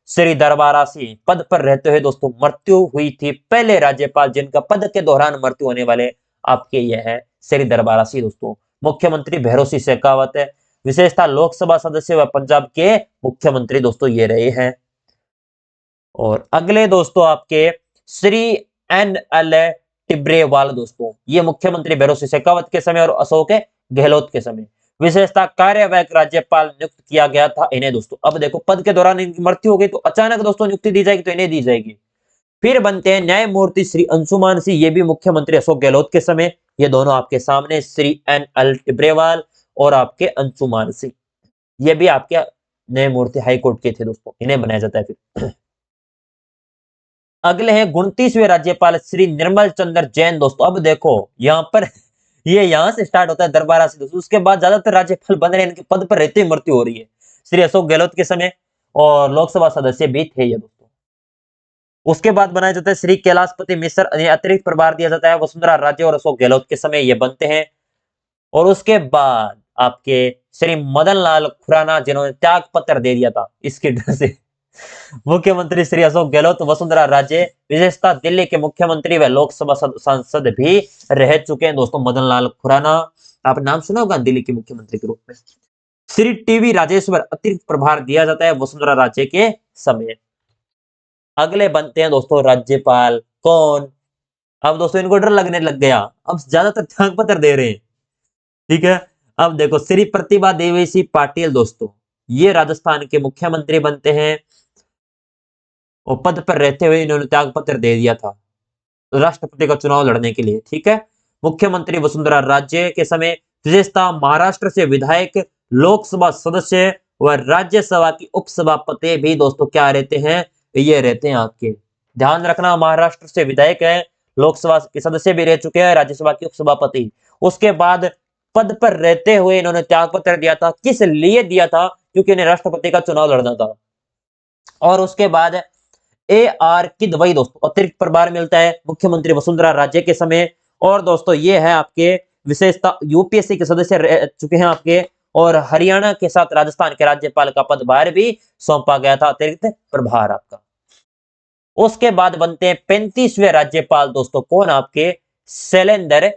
श्री दरबारा सिंह, पद पर रहते हुए दोस्तों मृत्यु हुई थी, पहले राज्यपाल जिनका पद के दौरान मृत्यु होने वाले आपके यह है श्री दरबारा सिंह दोस्तों। मुख्यमंत्री भैरों सिंह शेखावत है, विशेषता लोकसभा सदस्य व पंजाब के मुख्यमंत्री दोस्तों ये रहे हैं। और अगले दोस्तों आपके श्री एन एल टिब्रेवाल दोस्तों, ये मुख्यमंत्री भैरों सिंह शेखावत के समय और अशोक गहलोत के समय। विशेषता कार्यवाहक राज्यपाल नियुक्त किया गया था इन्हें दोस्तों। अब देखो पद के दौरान इनकी मृत्यु हो गई तो अचानक दोस्तों नियुक्ति दी जाएगी तो इन्हें दी जाएगी। फिर बनते हैं न्यायमूर्ति श्री अंशुमान सिंह, ये भी मुख्यमंत्री अशोक गहलोत के समय। ये दोनों आपके सामने श्री एन एल टिब्रेवाल और आपके अंशुमान सिंह, ये भी आपके न्यायमूर्ति हाईकोर्ट के थे दोस्तों, इन्हें बनाया जाता है फिर। अगले हैं 29वें राज्यपाल श्री निर्मल चंद्र जैन दोस्तों। अब देखो यहाँ पर ये यहां से स्टार्ट होता है दरबारा से दोस्तों, उसके बाद ज्यादातर राज्यपाल बन रहे हैं, इनके पद पर रहते ही मृत्यु हो रही है। श्री अशोक गहलोत के समय और लोकसभा सदस्य भी थे ये दोस्तों। उसके बाद बनाया जाता है श्री कैलाशपति मिश्र, अतिरिक्त प्रभार दिया जाता है वसुंधरा राजे और अशोक गहलोत के समय ये बनते हैं। और उसके बाद आपके श्री मदन लाल खुराना, जिन्होंने त्याग पत्र दे दिया था इसके डर से, मुख्यमंत्री श्री अशोक गहलोत, वसुंधरा राजे, विशेषता दिल्ली के मुख्यमंत्री व लोकसभा सांसद भी रह चुके हैं दोस्तों मदन लाल खुराना, आपने नाम सुना होगा दिल्ली के मुख्यमंत्री के रूप में। श्री टीवी राजेश्वर, अतिरिक्त प्रभार दिया जाता है वसुंधरा राजे के समय। अगले बनते हैं दोस्तों राज्यपाल कौन। अब दोस्तों इनको डर लगने लग गया, अब ज्यादातर त्याग पत्र दे रहे हैं, ठीक है। अब देखो श्री प्रतिभा देवी सिंह पाटिल दोस्तों, ये राजस्थान के मुख्यमंत्री बनते हैं और पद पर रहते हुए इन्होंने त्याग पत्र दे दिया था राष्ट्रपति का चुनाव लड़ने के लिए, ठीक है। मुख्यमंत्री वसुंधरा राजे के समय। विशेषता महाराष्ट्र से विधायक, लोकसभा सदस्य व राज्यसभा की उपसभापति भी दोस्तों क्या रहते हैं, ये रहते हैं आपके। ध्यान रखना महाराष्ट्र से विधायक है, लोकसभा के सदस्य भी रह चुके हैं, राज्यसभा के उपसभापति। उसके बाद पद पर रहते हुए इन्होंने त्याग पत्र दिया था, किस लिए दिया था, क्योंकि इन्हें राष्ट्रपति का चुनाव लड़ना था। और उसके बाद ए आर किदवई दोस्तों, अतिरिक्त प्रभार मिलता है मुख्यमंत्री वसुंधरा राजे के समय। और दोस्तों ये है आपके विशेषता यूपीएससी के सदस्य रह चुके हैं आपके, और हरियाणा के साथ राजस्थान के राज्यपाल का पदभार भी सौंपा गया था, अतिरिक्त प्रभार आपका। उसके बाद बनते हैं 35वें राज्यपाल दोस्तों, कौन आपके शैलेंद्र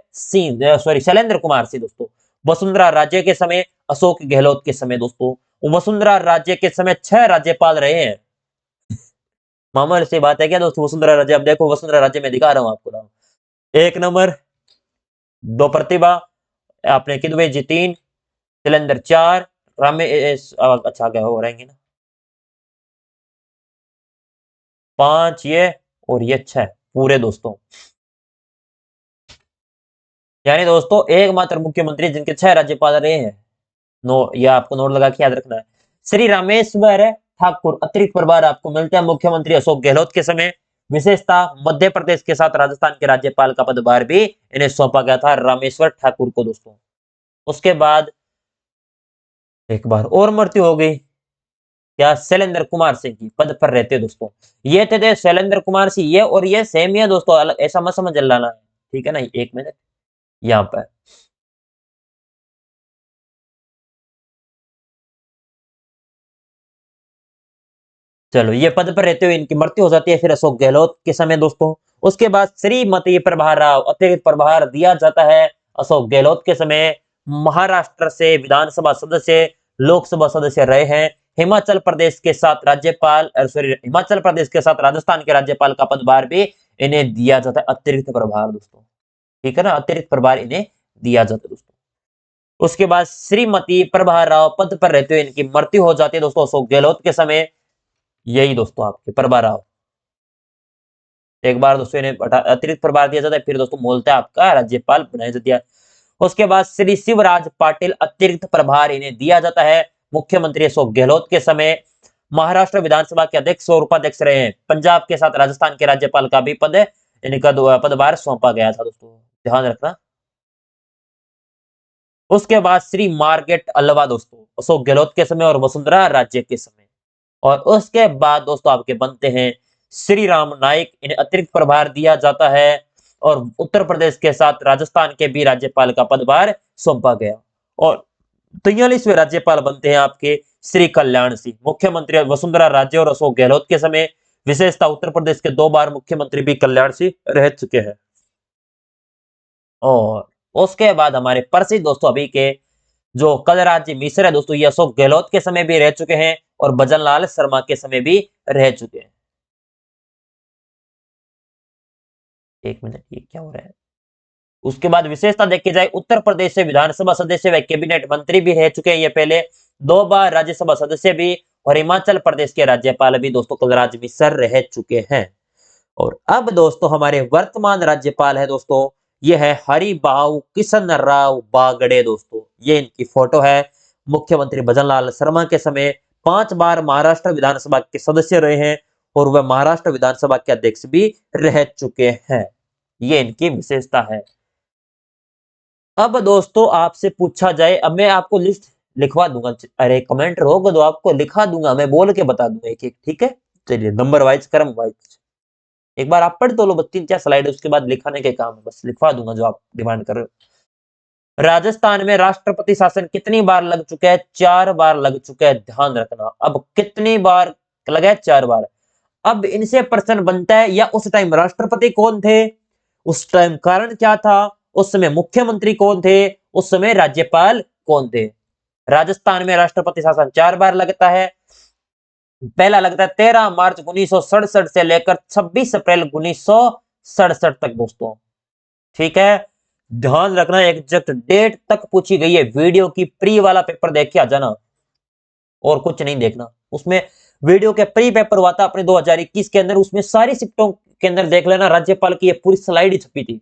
कुमार सिंह दोस्तों, वसुंधरा राजे के समय, अशोक गहलोत के समय दोस्तों। वसुंधरा राजे के समय 6 राज्यपाल रहे हैं, मामूली सी बात है क्या दोस्तों। वसुंधरा राजे, अब देखो वसुंधरा राजे में दिखा रहा हूं आपको नाम, 1 नंबर, 2 प्रतिभा, आपने किदवे जी 3, शैलेंद्र 4, रमेश अच्छा क्या हो रहेंगे ना 5 ये, और ये 6 पूरे दोस्तों। यानी दोस्तों एकमात्र मुख्यमंत्री जिनके 6 राज्यपाल रहे हैं। यह आपको नोट लगा के याद रखना है। श्री रामेश्वर ठाकुर, अतिरिक्त प्रभार आपको मिलता है मुख्यमंत्री अशोक गहलोत के समय। विशेषता मध्य प्रदेश के साथ राजस्थान के राज्यपाल का पदभार भी इन्हें सौंपा गया था, रामेश्वर ठाकुर को दोस्तों। उसके बाद एक बार और मृत्यु हो गई, क्या, शैलेंद्र कुमार सिंह की, पद पर रहते दोस्तों। ये थे शैलेंद्र कुमार सिंह, ये और ये सेम ही है दोस्तों, अलग ऐसा मत समझ लाना, ठीक है ना। 1 मिनट यहाँ पर चलो, ये पद पर रहते हुए इनकी मृत्यु हो जाती है फिर अशोक गहलोत के समय दोस्तों। उसके बाद श्रीमती प्रभार राव, अतिरिक्त प्रभार दिया जाता है अशोक गहलोत के समय। महाराष्ट्र से विधानसभा सदस्य, लोकसभा सदस्य रहे हैं। हिमाचल प्रदेश के साथ राज्यपाल, सॉरी, हिमाचल प्रदेश के साथ राजस्थान के राज्यपाल का पदभार भी इन्हें दिया जाता है, अतिरिक्त प्रभार दोस्तों, ठीक है ना, अतिरिक्त प्रभार इन्हें दिया जाता है दोस्तों। उसके बाद श्रीमती प्रभा राव, पद पर रहते हुए इनकी मृत्यु हो जाती है दोस्तों अशोक गहलोत के समय। यही दोस्तों आपके प्रभा राव, एक बार दोस्तों इन्हें अतिरिक्त प्रभार दिया जाता है, फिर दोस्तों मूलतः आपका राज्यपाल बनाया जाता है। उसके बाद श्री शिवराज पाटिल, अतिरिक्त प्रभार इन्हें दिया जाता है मुख्यमंत्री अशोक गहलोत के समय। महाराष्ट्र विधानसभा के अध्यक्ष और उपाध्यक्ष रहे हैं। पंजाब के साथ राजस्थान के राज्यपाल का भी इनका पदभार सौंपा गया था दोस्तों, ध्यान रखना। उसके बाद श्री मार्गरेट अल्वा दोस्तों अशोक गहलोत के समय और वसुंधरा राजे के समय। और उसके बाद दोस्तों आपके बनते हैं श्री राम नाईक, इन्हें अतिरिक्त प्रभार दिया जाता है और उत्तर प्रदेश के साथ राजस्थान के भी राज्यपाल का पदभार सौंपा गया। और 43वें राज्यपाल बनते हैं आपके श्री कल्याण सिंह, मुख्यमंत्री वसुंधरा राजे और अशोक गहलोत के समय। विशेषता उत्तर प्रदेश के 2 बार मुख्यमंत्री भी कल्याण सिंह रह चुके हैं। और उसके बाद हमारे प्रसिद्ध दोस्तों अभी के जो कलराज मिश्र है दोस्तों, ये अशोक गहलोत के समय भी रह चुके हैं और भजन लाल शर्मा के समय भी रह चुके हैं। एक मिनट, ये क्या हो रहा है? उसके बाद विशेषता देखी जाए, उत्तर प्रदेश से विधानसभा सदस्य व कैबिनेट मंत्री भी रह चुके हैं ये पहले, 2 बार राज्यसभा सदस्य भी, और हिमाचल प्रदेश के राज्यपाल भी दोस्तों कलराज मिश्र रह चुके हैं। और अब दोस्तों हमारे वर्तमान राज्यपाल है दोस्तों, ये है हरिभाऊ किशन राव बागड़े दोस्तों। ये इनकी फोटो है। मुख्यमंत्री भजनलाल शर्मा के समय 5 बार महाराष्ट्र विधानसभा के सदस्य रहे हैं और वह महाराष्ट्र विधानसभा के अध्यक्ष भी रह चुके हैं। ये इनकी विशेषता है। अब दोस्तों आपसे पूछा जाए, अब मैं आपको लिस्ट लिखवा दूंगा, अरे कमेंट होगा तो आपको लिखा दूंगा, मैं बोल के बता दूंगा एक एक, ठीक है? चलिए नंबर वाइज क्रम वाइज एक बार आप पढ़ तो लो, बस 3-4 स्लाइड, उसके बाद लिखाने के काम है, बस लिखवा दूंगा जो आप डिमांड कर रहे हो। राजस्थान में राष्ट्रपति शासन कितनी बार लग चुका है? 4 बार लग चुका है, ध्यान रखना। अब कितनी बार लगा है? 4 बार। अब इनसे प्रश्न बनता है, या उस टाइम राष्ट्रपति कौन थे, उस टाइम कारण क्या था, उस समय मुख्यमंत्री कौन थे, उस समय राज्यपाल कौन थे? राजस्थान में राष्ट्रपति शासन 4 बार लगता है। पहला लगता है 13 मार्च 1967 से लेकर 26 अप्रैल 1967 तक दोस्तों, ठीक है? ध्यान रखना, एग्जैक्ट डेट तक पूछी गई है। वीडियो की प्री वाला पेपर देख के आ जाना और कुछ नहीं देखना। उसमें वीडियो के प्री पेपर हुआ था अपने 2021 के अंदर, उसमें सारी शिफ्टों के अंदर देख लेना, राज्यपाल की ये पूरी स्लाइड ही छपी थी।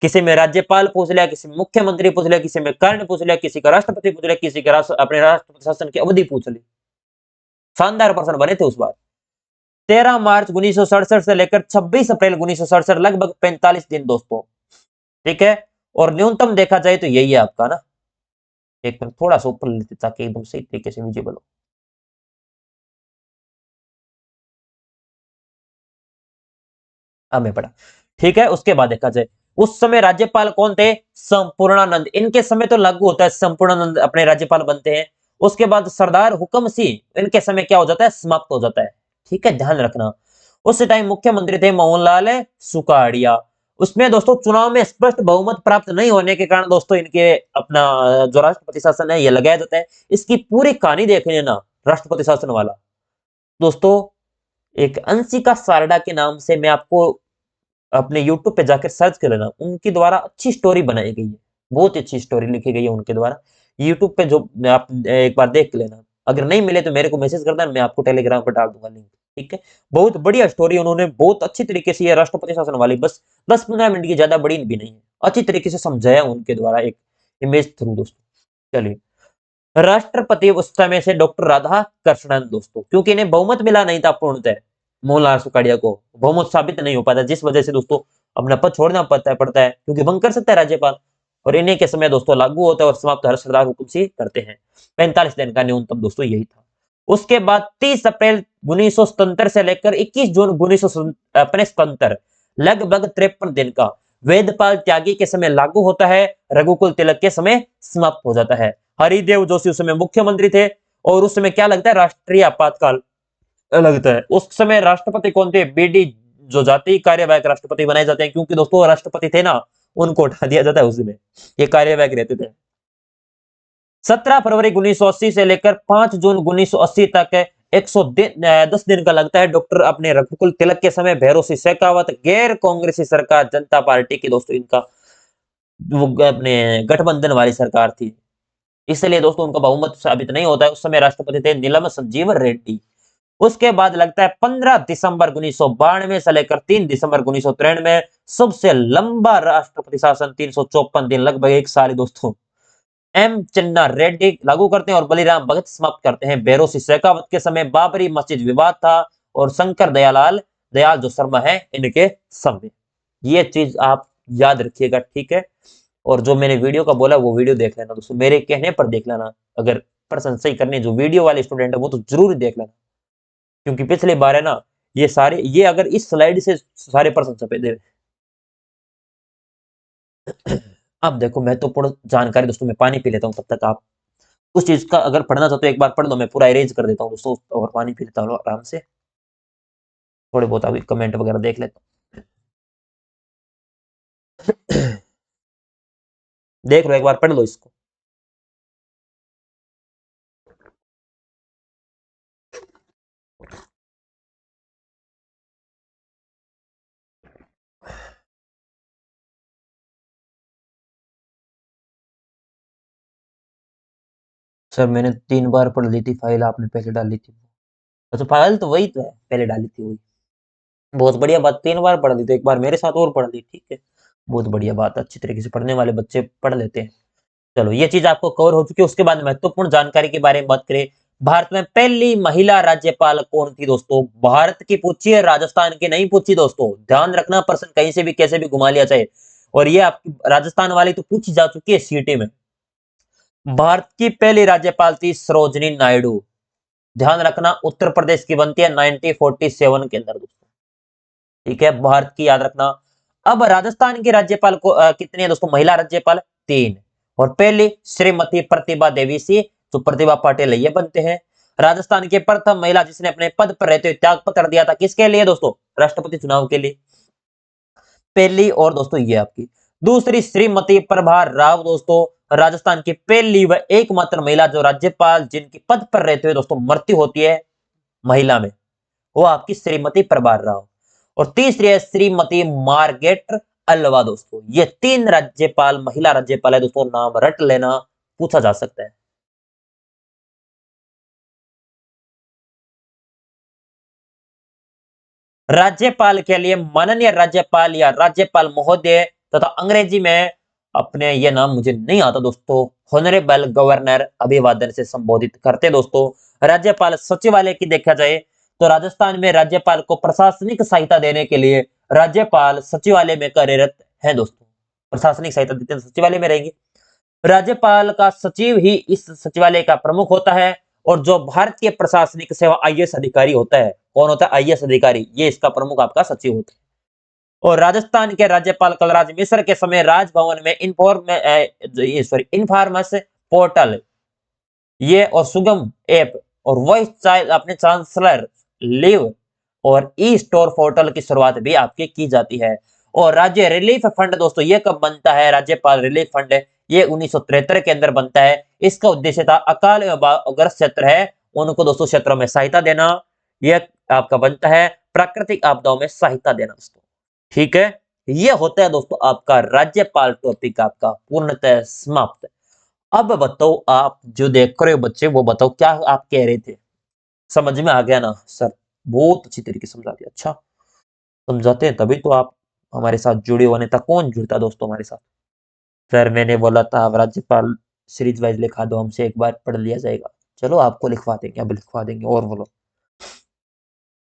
किसी में राज्यपाल पूछ लिया, किसी में मुख्यमंत्री पूछ लिया, किसी में कारण पूछ लिया, किसी का राष्ट्रपति पूछ लिया, किसी का अपने राष्ट्रपति शासन की अवधि पूछ ली। शानदार प्रश्न बने थे उस बार। 13 मार्च 1967 से लेकर 26 अप्रैल 1967, लगभग 45 दिन दोस्तों, ठीक है? और न्यूनतम देखा जाए तो यही है आपका ना। एक मिनट थोड़ा सा ऊपर लेते ताकि एकदम सही तरीके से विजिबल हो। हमें पड़ा, ठीक है? उसके बाद देखा जाए उस समय राज्यपाल कौन थे? संपूर्णानंद। इनके समय तो लागू होता है, संपूर्णानंद अपने राज्यपाल बनते हैं। उसके बाद सरदार हुकम सिंह, इनके समय क्या हो जाता है? समाप्त हो जाता है, ठीक है? ध्यान रखना। उस टाइम मुख्यमंत्री थे मोहनलाल सुखाड़िया। उसमें दोस्तों चुनाव में स्पष्ट बहुमत प्राप्त नहीं होने के कारण दोस्तों इनके अपना जो राष्ट्रपति शासन है ये लगाया जाता है। इसकी पूरी कहानी देख लेना राष्ट्रपति शासन वाला दोस्तों। एक अंशिका सारडा के नाम से, मैं आपको अपने यूट्यूब पे जाकर सर्च कर लेना, उनके द्वारा अच्छी स्टोरी बनाई गई है, बहुत अच्छी स्टोरी लिखी गई है उनके द्वारा। यूट्यूब पे जो आप एक बार देख लेना, अगर नहीं मिले तो मेरे को मैसेज करना, मैं आपको टेलीग्राम पर डाल दूंगा लिंक, ठीक है? बहुत बढ़िया स्टोरी उन्होंने बहुत अच्छी तरीके से, ये राष्ट्रपति शासन वाली, बस 10-15 मिनट की, ज्यादा बड़ी भी नहीं है, अच्छी तरीके से समझाया उनके द्वारा एक इमेज थ्रू दोस्तों। चलिए, राष्ट्रपति उस समय से डॉक्टर राधा कृष्णन दोस्तों, क्योंकि इन्हें बहुमत मिला नहीं था पूर्णतः, मोहनलाल सुखाड़िया को बहुमत साबित नहीं हो पाता, जिस वजह से दोस्तों अपना पद छोड़ना पड़ता है क्योंकि भंग कर सकता है राज्यपाल। और इन्हीं के समय दोस्तों लागू होता है और समाप्त हर सरदार हुकुम से करते हैं। 45 दिन का न्यूनतम दोस्तों यही था। उसके बाद 30 अप्रैल 1977 से लेकर 21 जून 1977, लगभग 53 दिन का, वेदपाल त्यागी के समय लागू होता है, रघुकुल तिलक के समय समाप्त हो जाता है। हरिदेव जोशी उस समय मुख्यमंत्री थे और उस समय क्या लगता है? राष्ट्रीय आपातकाल लगता है। उस समय राष्ट्रपति कौन थे? बीडी जो जाति कार्यवाहक राष्ट्रपति बनाए जाते हैं, क्योंकि दोस्तों राष्ट्रपति थे ना, उनको उठा दिया जाता है उसमें, ये कार्यवाहक रहते थे। 17 फरवरी 1980 से लेकर 5 जून 1980 तक 110 दिन का लगता है। डॉक्टर अपने रघुकुल तिलक के समय भैरों सिंह शेखावत, गैर कांग्रेसी सरकार जनता पार्टी की दोस्तों, इनका अपने गठबंधन वाली सरकार थी, इसलिए दोस्तों उनका बहुमत साबित नहीं होता है। उस समय राष्ट्रपति थे नीलम संजीव रेड्डी। उसके बाद लगता है 15 दिसंबर 1992 से लेकर 3 दिसंबर 1993, सबसे लंबा राष्ट्रपति शासन 354 दिन, लगभग 1 साल दोस्तों, एम चिन्ना रेड्डी लागू करते हैं और बलिराम भगत समाप्त करते हैं। भैरों सिंह शेखावत के समय बाबरी मस्जिद विवाद था और शंकर दयाल जो शर्मा है इनके समय। ये चीज आप याद रखिएगा, ठीक है? और जो मैंने वीडियो का बोला वो वीडियो देख लेना दोस्तों, मेरे कहने पर देख लेना। अगर प्रश्न सही करने जो वीडियो वाले स्टूडेंट है वो तो जरूर देख लेना, क्योंकि पिछली बार है ना, ये अगर इस स्लाइड से सारे प्रश्न छपे थे। अब देखो महत्वपूर्ण जानकारी दोस्तों, मैं पानी पी लेता हूँ, तब तक आप उस चीज का अगर पढ़ना चाहते हो एक बार पढ़ लो, मैं पूरा अरेंज कर देता हूँ दोस्तों, और पानी पी लेता हूँ आराम से, थोड़े बहुत अभी कमेंट वगैरह देख लेता हूँ। देख लो एक बार पढ़ लो इसको। सर मैंने 3 बार पढ़ ली थी फाइल, आपने पहले डाली थी। अच्छा फाइल तो वही तो है, पहले डाली थी वही। बहुत बढ़िया बात, 3 बार पढ़ ली तो एक बार मेरे साथ और पढ़ ली, ठीक है। बहुत बढ़िया बात, अच्छी तरीके से पढ़ने वाले बच्चे पढ़ लेते हैं। चलो ये चीज आपको कवर हो चुकी है। उसके बाद महत्वपूर्ण जानकारी के बारे में बात करें, भारत में पहली महिला राज्यपाल कौन थी दोस्तों? भारत की पूछी है, राजस्थान की नहीं पूछी दोस्तों, ध्यान रखना, प्रश्न कहीं से भी कैसे भी घुमा लिया जाए। और ये आपकी राजस्थान वाली तो पूछी जा चुकी है सीटी में। भारत की पहली राज्यपाल थी सरोजनी नायडू। ध्यान रखना, उत्तर प्रदेश की बनती है 1947 के अंदर दोस्तों, ठीक है, भारत की याद रखना। अब राजस्थान के राज्यपाल को कितने हैं दोस्तों? महिला राज्यपाल 3, और पहली श्रीमती प्रतिभा देवी सी, जो प्रतिभा पाटिल ये बनते हैं राजस्थान के प्रथम महिला जिसने अपने पद पर रहते हुए त्याग पत्र दिया था। किसके लिए दोस्तों? राष्ट्रपति चुनाव के लिए, पहली। और दोस्तों ये आपकी दूसरी श्रीमती प्रभा राव दोस्तों, राजस्थान की पहली व एकमात्र महिला जो राज्यपाल जिनकी पद पर रहते हुए दोस्तों मृत्यु होती है महिला में, वो आपकी श्रीमती प्रभा राव। और तीसरी है श्रीमती मार्गरेट अल्वा दोस्तों। ये 3 राज्यपाल महिला राज्यपाल है दोस्तों, नाम रट लेना, पूछा जा सकता है। राज्यपाल के लिए माननीय राज्यपाल या राज्यपाल महोदय तथा अंग्रेजी में अपने, ये नाम मुझे नहीं आता दोस्तों, होनरेबल गवर्नर अभिवादन से संबोधित करते दोस्तों। राज्यपाल सचिवालय की देखा जाए तो राजस्थान में राज्यपाल को प्रशासनिक सहायता देने के लिए राज्यपाल सचिवालय में कार्यरत है दोस्तों। प्रशासनिक सहायता देते हैं सचिवालय में रहेंगे। राज्यपाल का सचिव ही इस सचिवालय का प्रमुख होता है, और जो भारतीय प्रशासनिक सेवा आईएएस अधिकारी होता है, कौन होता है? आईएएस अधिकारी, ये इसका प्रमुख आपका सचिव होता है। और राजस्थान के राज्यपाल कलराज मिश्र के समय राजभवन में इन्फॉर्मस पोर्टल ये और सुगम ऐप और वॉइस चाइल्ड अपने चांसलर लिव और ई स्टोर पोर्टल की शुरुआत भी आपकी की जाती है। और राज्य रिलीफ फंड दोस्तों ये कब बनता है? राज्यपाल रिलीफ फंड ये 1973 के अंदर बनता है। इसका उद्देश्य था अकाल एवं ग्रस्त क्षेत्र है उनको दोस्तों क्षेत्रों में सहायता देना। यह आपका बनता है प्राकृतिक आपदाओं में सहायता देना दोस्तों, ठीक है। ये होता है दोस्तों आपका राज्यपाल टॉपिक आपका पूर्णतः समाप्त। अब बताओ आप जो देख रहे हो बच्चे, वो बताओ क्या आप कह रहे थे? समझ में आ गया ना सर? बहुत अच्छी तरीके से समझा दिया। अच्छा, समझाते हैं तभी तो आप हमारे साथ जुड़े हो, अन्यथा कौन जुड़ता दोस्तों हमारे साथ? सर मैंने बोला था अब राज्यपाल सीरीज वाइज लिखा दो हमसे, एक बार पढ़ लिया जाएगा। चलो आपको लिखवा देंगे, अब लिखवा देंगे, और बोलो।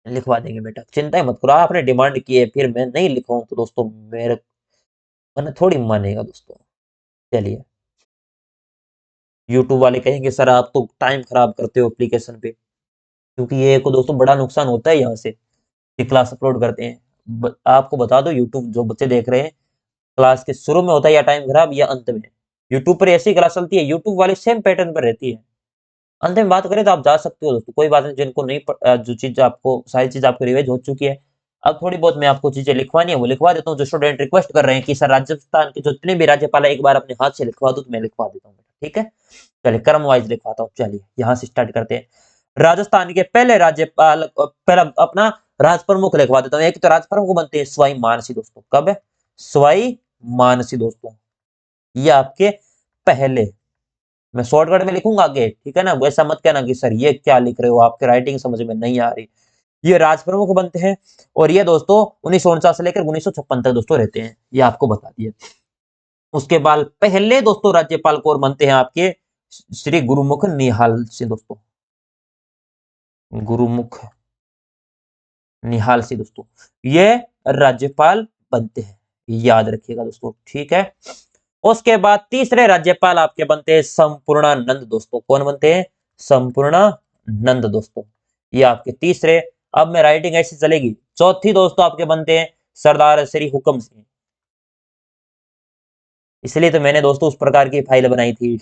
लिखवा देंगे बेटा, चिंता ही मत करो, आपने डिमांड की है, फिर मैं नहीं लिखवाऊं तो दोस्तों मेरे मन थोड़ी मानेगा दोस्तों। चलिए, यूट्यूब वाले कहेंगे सर आप तो टाइम खराब करते हो एप्लीकेशन पे, क्योंकि ये को दोस्तों बड़ा नुकसान होता है यहाँ से कि क्लास अपलोड करते हैं। आपको बता दो, यूट्यूब जो बच्चे देख रहे हैं, क्लास के शुरू में होता है या टाइम खराब या अंत में। यूट्यूब पर ऐसी क्लास चलती है, यूट्यूब वाले सेम पैटर्न पर रहती है। अंत में बात करें तो आप जा सकते हो दोस्तों, कोई बात नहीं। जिनको नहीं जो चीज आपको सारी चीज आपको रिवाइज हो चुकी है, अब थोड़ी बहुत मैं आपको चीजें लिखवानी है वो लिखवा देता हूँ। जो स्टूडेंट रिक्वेस्ट कर रहे हैं कि सर राजस्थान के जो जितने भी राज्यपाल है एक बार अपने हाथ से लिखवा दो, तो मैं लिखवा देता हूँ, ठीक है। चलिए क्रम वाइज लिखवाता हूँ, चलिए यहाँ से स्टार्ट करते हैं। राजस्थान के पहले राज्यपाल, पहला अपना राज प्रमुख लिखवा देता हूँ। एक तो राज प्रमुख बनते हैं सवाई मानसी दोस्तों, कब है? सवाई मानसी दोस्तों, ये आपके पहले, मैं शॉर्टकट में लिखूंगा आगे, ठीक है ना। वैसा मत कहना कि सर ये क्या लिख रहे हो, आपके राइटिंग समझ में नहीं आ रही। ये राज प्रमुख बनते हैं, और ये दोस्तों 1949 से लेकर 1956 तक दोस्तों रहते हैं, ये आपको बता दिए। उसके बाद पहले दोस्तों राज्यपाल कौन बनते हैं आपके? श्री गुरुमुख निहाल सिंह दोस्तों, गुरुमुख निहाल सिंह दोस्तों, ये राज्यपाल बनते हैं, याद रखिएगा दोस्तों, ठीक है। उसके बाद तीसरे राज्यपाल आपके बनते हैं संपूर्णानंद दोस्तों। कौन बनते हैं? संपूर्णानंद दोस्तों। ये आपके तीसरे। अब मैं राइटिंग ऐसी चलेगी। चौथी दोस्तों आपके बनते हैं सरदार श्री हुक्म सिंह। इसलिए तो मैंने दोस्तों उस प्रकार की फाइल बनाई थी।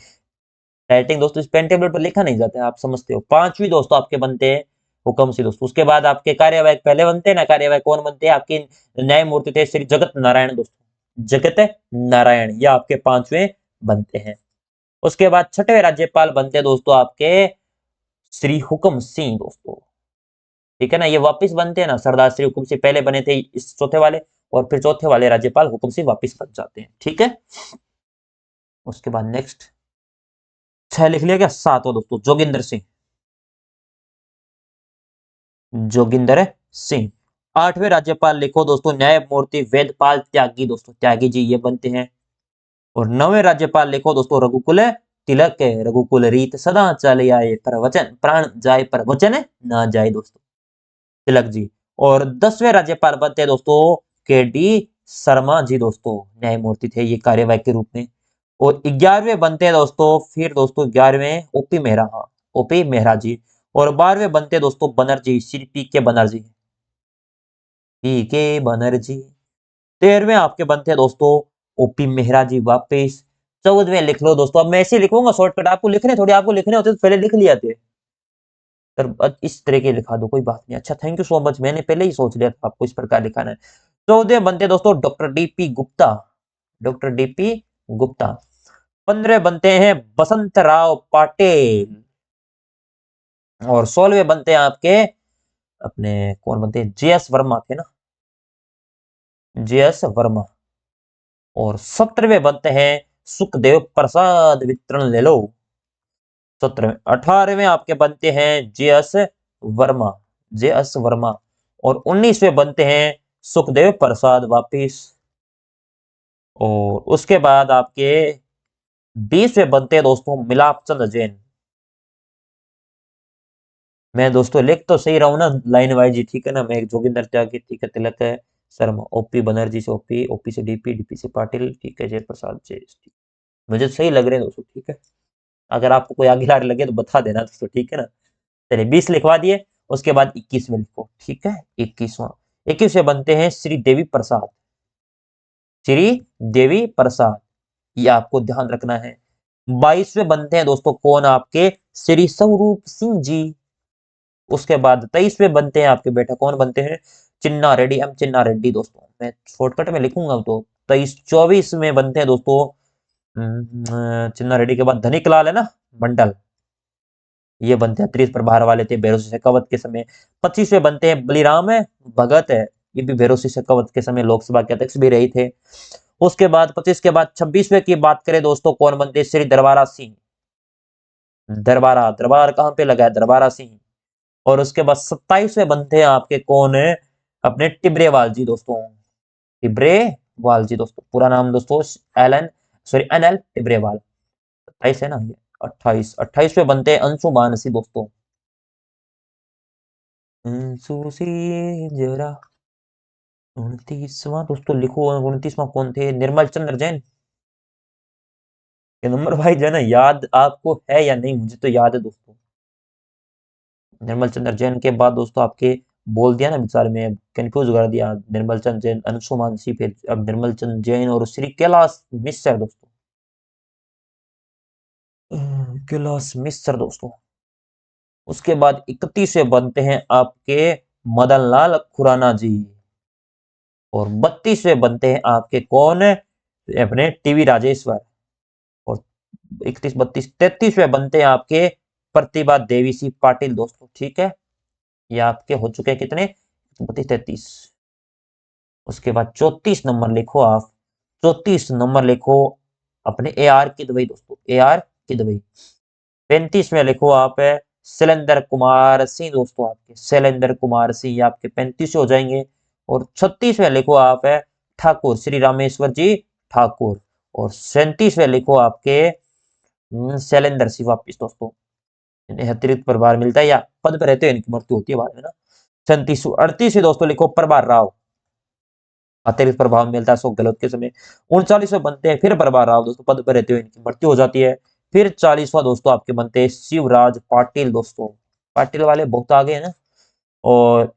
राइटिंग दोस्तों इस पेन टेबलेट पर लिखा नहीं जाता है, आप समझते हो। पांचवी दोस्तों आपके बनते हैं हुक्म सिंह दोस्तों। उसके बाद आपके कार्यवाहक पहले बनते हैं ना, कार्यवाहक कौन बनते हैं? आपके न्यायमूर्ति थे श्री जगत नारायण दोस्तों। जगत नारायण, ये आपके पांचवें बनते हैं। उसके बाद छठवें राज्यपाल बनते हैं दोस्तों आपके श्री हुक्म सिंह दोस्तों। ठीक है ना, ये वापिस बनते हैं ना, सरदार श्री हुक्म सिंह पहले बने थे इस चौथे वाले, और फिर चौथे वाले राज्यपाल हुक्म सिंह वापिस बन जाते हैं। ठीक है, उसके बाद नेक्स्ट 6 लिख लिया क्या? 7वां दोस्तों जोगिंदर सिंह। जोगिंदर सिंह। 8वें राज्यपाल लिखो दोस्तों न्यायमूर्ति वेदपाल त्यागी दोस्तों। त्यागी जी ये बनते हैं। और 9वें राज्यपाल लिखो दोस्तों रघुकुल तिलक। रघुकुल रीत सदा चले आए, पर वचन प्राण जाए, पर वचन ना जाए दोस्तों। तिलक जी। और 10वें राज्यपाल बनते हैं दोस्तों के डी शर्मा जी दोस्तों। न्यायमूर्ति थे ये कार्यवाहक के रूप में। और 11वें बनते हैं दोस्तों, फिर दोस्तों 11वें ओपी मेहरा। हाँ, ओपी मेहरा जी। और 12वें बनते हैं दोस्तों बनर्जी, श्री पी के बनर्जी। पी के बनर्जी। 13वें आपके बनते हैं दोस्तों ओपी मेहरा जी वापिस। 14वें लिख लो दोस्तों। अब मैं ऐसे लिखूंगा शॉर्टकट, आपको लिखने थोड़ी, आपको लिखने होते तो पहले लिख लिया थे। इस तरह के लिखा दो, कोई बात नहीं। अच्छा, थैंक यू सो मच, मैंने पहले ही सोच लिया था आपको इस प्रकार लिखाना है। 14 बनते दोस्तों doctor DP Gupta. Doctor DP Gupta. 15 बनते हैं बसंत राव पाटिल। और 16वें बनते हैं आपके अपने कौन बनते हैं? जे एस वर्मा थे ना, जे एस वर्मा। और 17वें बनते हैं सुखदेव प्रसाद वितरण ले लो। 17वें। 18वें आपके बनते हैं जे एस वर्मा, जे एस वर्मा। और 19वें बनते हैं सुखदेव प्रसाद वापिस। और उसके बाद आपके 20वें बनते हैं दोस्तों मिलाप चंद जैन। मैं दोस्तों लिख तो सही रहा हूं ना लाइन वाइज ही, ठीक है ना। मैं जोगिंदर त्यागी, ठीक है, तिलक है, शर्मा, ओपी बनर्जी से ओपी, ओपी से डीपी, डीपी से पाटिल, ठीक है, जयप्रसाद जय, मुझे सही लग रहे हैं दोस्तों, ठीक है। अगर आपको कोई आगे लागे लगे तो बता देना दोस्तों, ठीक है ना। चलिए 20 लिखवा दिए। उसके बाद 21 में लिखो, ठीक है। 21वां। 21वें बनते हैं श्री देवी प्रसाद। श्री देवी प्रसाद, ये आपको ध्यान रखना है। 22वें बनते हैं दोस्तों कौन? आपके श्री स्वरूप सिंह जी। उसके बाद 23वें बनते हैं आपके बेटा कौन बनते हैं? चिन्ना रेड्डी, एम चिन्ना रेड्डी दोस्तों। मैं शॉर्टकट में लिखूंगा तो 23। 24 में बनते हैं दोस्तों चिन्ना रेड्डी के बाद धनिक लाल है ना मंडल, ये बनते हैं 30 प्रभार वाले थे भैरोसी शेखावत के समय। 25वें बनते हैं बलिराम है भगत है, ये भी भैरोसी शेखावत के समय लोकसभा के अध्यक्ष भी रहे थे। उसके बाद 25 के बाद 26वें की बात करें दोस्तों, कौन बनते हैं? श्री दरबारा सिंह। दरबारा, दरबार कहां पे लगा है? दरबारा सिंह। और उसके बाद 27वें बनते हैं आपके कौन है? अपने टिब्रेवाल जी दोस्तों। टिब्रेवाल जी दोस्तों, पूरा नाम दोस्तों एलन, सॉरी एनएल टिब्रेवाल। 27 है ना ये। 28वें बनते हैं अंशुमान सिंह दोस्तों। अंशु सी जरा। 29वां दोस्तों लिखो, 29वां कौन थे? निर्मल चंद्र जैन। ये नंबर भाई जो है ना, याद आपको है या नहीं? मुझे तो याद है दोस्तों। निर्मल चंद्र जैन के बाद दोस्तों आपके बोल दिया ना बेचारे में, कंफ्यूज कर दिया। निर्मल चंद्र जैन, अंशुमान सिंह, फिर अब निर्मल चंद्र जैन और श्री कैलाश मिश्र दोस्तों। कैलाश मिश्र दोस्तों। उसके बाद 31वें बनते हैं आपके मदन लाल खुराना जी। और 32वें बनते हैं आपके कौन? अपने टीवी राजेश्वर। और 31, 32, 33वें बनते हैं आपके प्रतिभा देवी सिंह पाटिल दोस्तों, ठीक है। ये आपके हो चुके हैं कितने? 32, 33। उसके बाद 34 नंबर लिखो आप। 34 नंबर लिखो अपने ए आर की दवाई दोस्तों, ए आर की दवाई। 35 में लिखो आप शैलेंद्र कुमार सिंह दोस्तों, आपके शैलेंद्र कुमार सिंह आपके 35 हो जाएंगे। और 36 में लिखो आप ठाकुर श्री रामेश्वर जी ठाकुर। और 37 में लिखो आपके शैलेंद्र सिंह वापिस दोस्तों। इन्हें अतिरिक्त प्रभार मिलता है या पद पर रहते हैं, इनकी मृत्यु होती है बाद में ना। 37। 38 दोस्तों लिखो प्रभार राव। अतिरिक्त प्रभाव मिलता है सो गलत के समय। 39वें बनते हैं फिर प्रभा राव दोस्तों, पद पर रहते हुए इनकी मृत्यु हो जाती है। फिर 40वां दोस्तों आपके बनते हैं शिवराज पाटिल दोस्तों, पाटिल वाले बहुत आगे है ना। और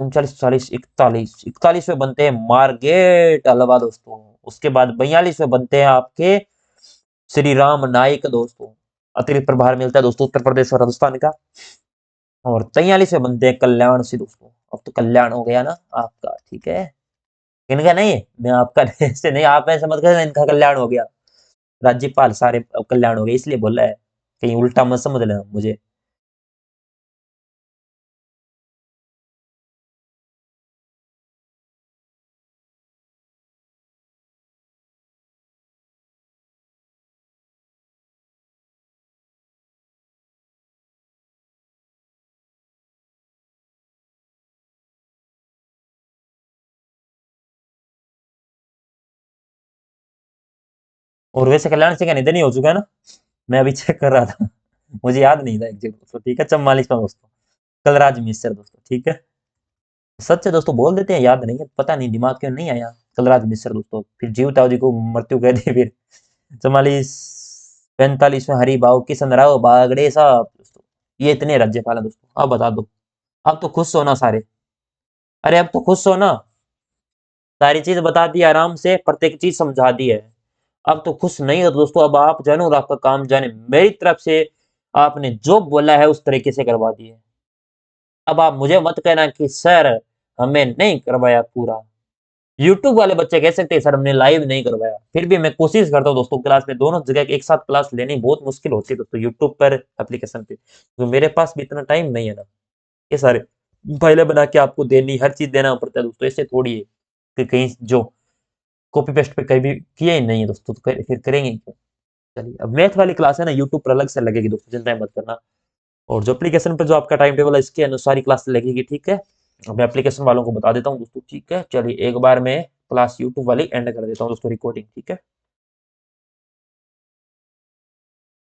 39, 40, 41, 41वें बनते हैं मार्गेट अलवा दोस्तों। उसके बाद 42वें बनते हैं आपके श्री राम नाइक दोस्तों, अतिरिक्त प्रभार मिलता है दोस्तों उत्तर प्रदेश और राजस्थान का। और 43वें बनते हैं कल्याण सिंह दोस्तों। अब तो कल्याण हो गया ना आपका, ठीक है, इनका नहीं, मैं आपका ऐसे नहीं, आप ऐसे मत कर इनका कल्याण हो गया, राज्यपाल सारे अब कल्याण हो गए इसलिए बोला है, कहीं उल्टा मत समझ लेना मुझे। और वैसे कल्याण सिंह का निधन ही हो चुका है ना, मैं अभी चेक कर रहा था मुझे याद नहीं था एग्जैक्ट दोस्तों, ठीक है। 44वां दोस्तों कलराज मिश्र दोस्तों, ठीक है। सच है दोस्तों, बोल देते हैं याद नहीं है, पता नहीं दिमाग क्यों नहीं आया। कलराज मिश्र दोस्तों, फिर जीवताव जी को मृत्यु कह दी। फिर 44, 45 में हरि भाव किशन राव बागड़े साहब दोस्तों, ये इतने राज्यपाल हैं दोस्तों। अब बता दो, अब तो खुश हो ना सारे, अरे अब तो खुश हो ना, सारी चीज बता दी आराम से, प्रत्येक चीज समझा दी है। अब तो खुश नहीं हो दोस्तों, अब आप जानो और आपका काम जाने, मेरी तरफ से आपने जो बोला है उस तरीके से करवा दिए। अब आप मुझे मत कहना कि सर हमें नहीं करवाया पूरा। यूट्यूब वाले बच्चे कह सकते हैं सर हमने लाइव नहीं करवाया, फिर भी मैं कोशिश करता हूँ दोस्तों क्लास में दोनों जगह एक साथ क्लास लेनी बहुत मुश्किल होती है दोस्तों, यूट्यूब पर एप्लीकेशन पे, तो मेरे पास भी इतना टाइम नहीं है ना, ये सारे फाइलें बना के आपको देनी, हर चीज देना पड़ता है दोस्तों, ऐसे थोड़ी है कि कहीं जो कॉपी पेस्ट पे कहीं भी किया ही नहीं है दोस्तों, तो फिर करेंगे क्या। चलिए अब मैथ वाली क्लास है ना यूट्यूब पर अलग से लगेगी दोस्तों, चिंता मत करना। और जो एप्लीकेशन पर जो आपका टाइम टेबल है इसके अनुसार ही क्लास लगेगी, ठीक है। अब मैं एप्लीकेशन वालों को बता देता हूँ दोस्तों, ठीक है। चलिए एक बार मैं क्लास यूट्यूब वाली एंड कर देता हूँ दोस्तों रिकॉर्डिंग, ठीक है।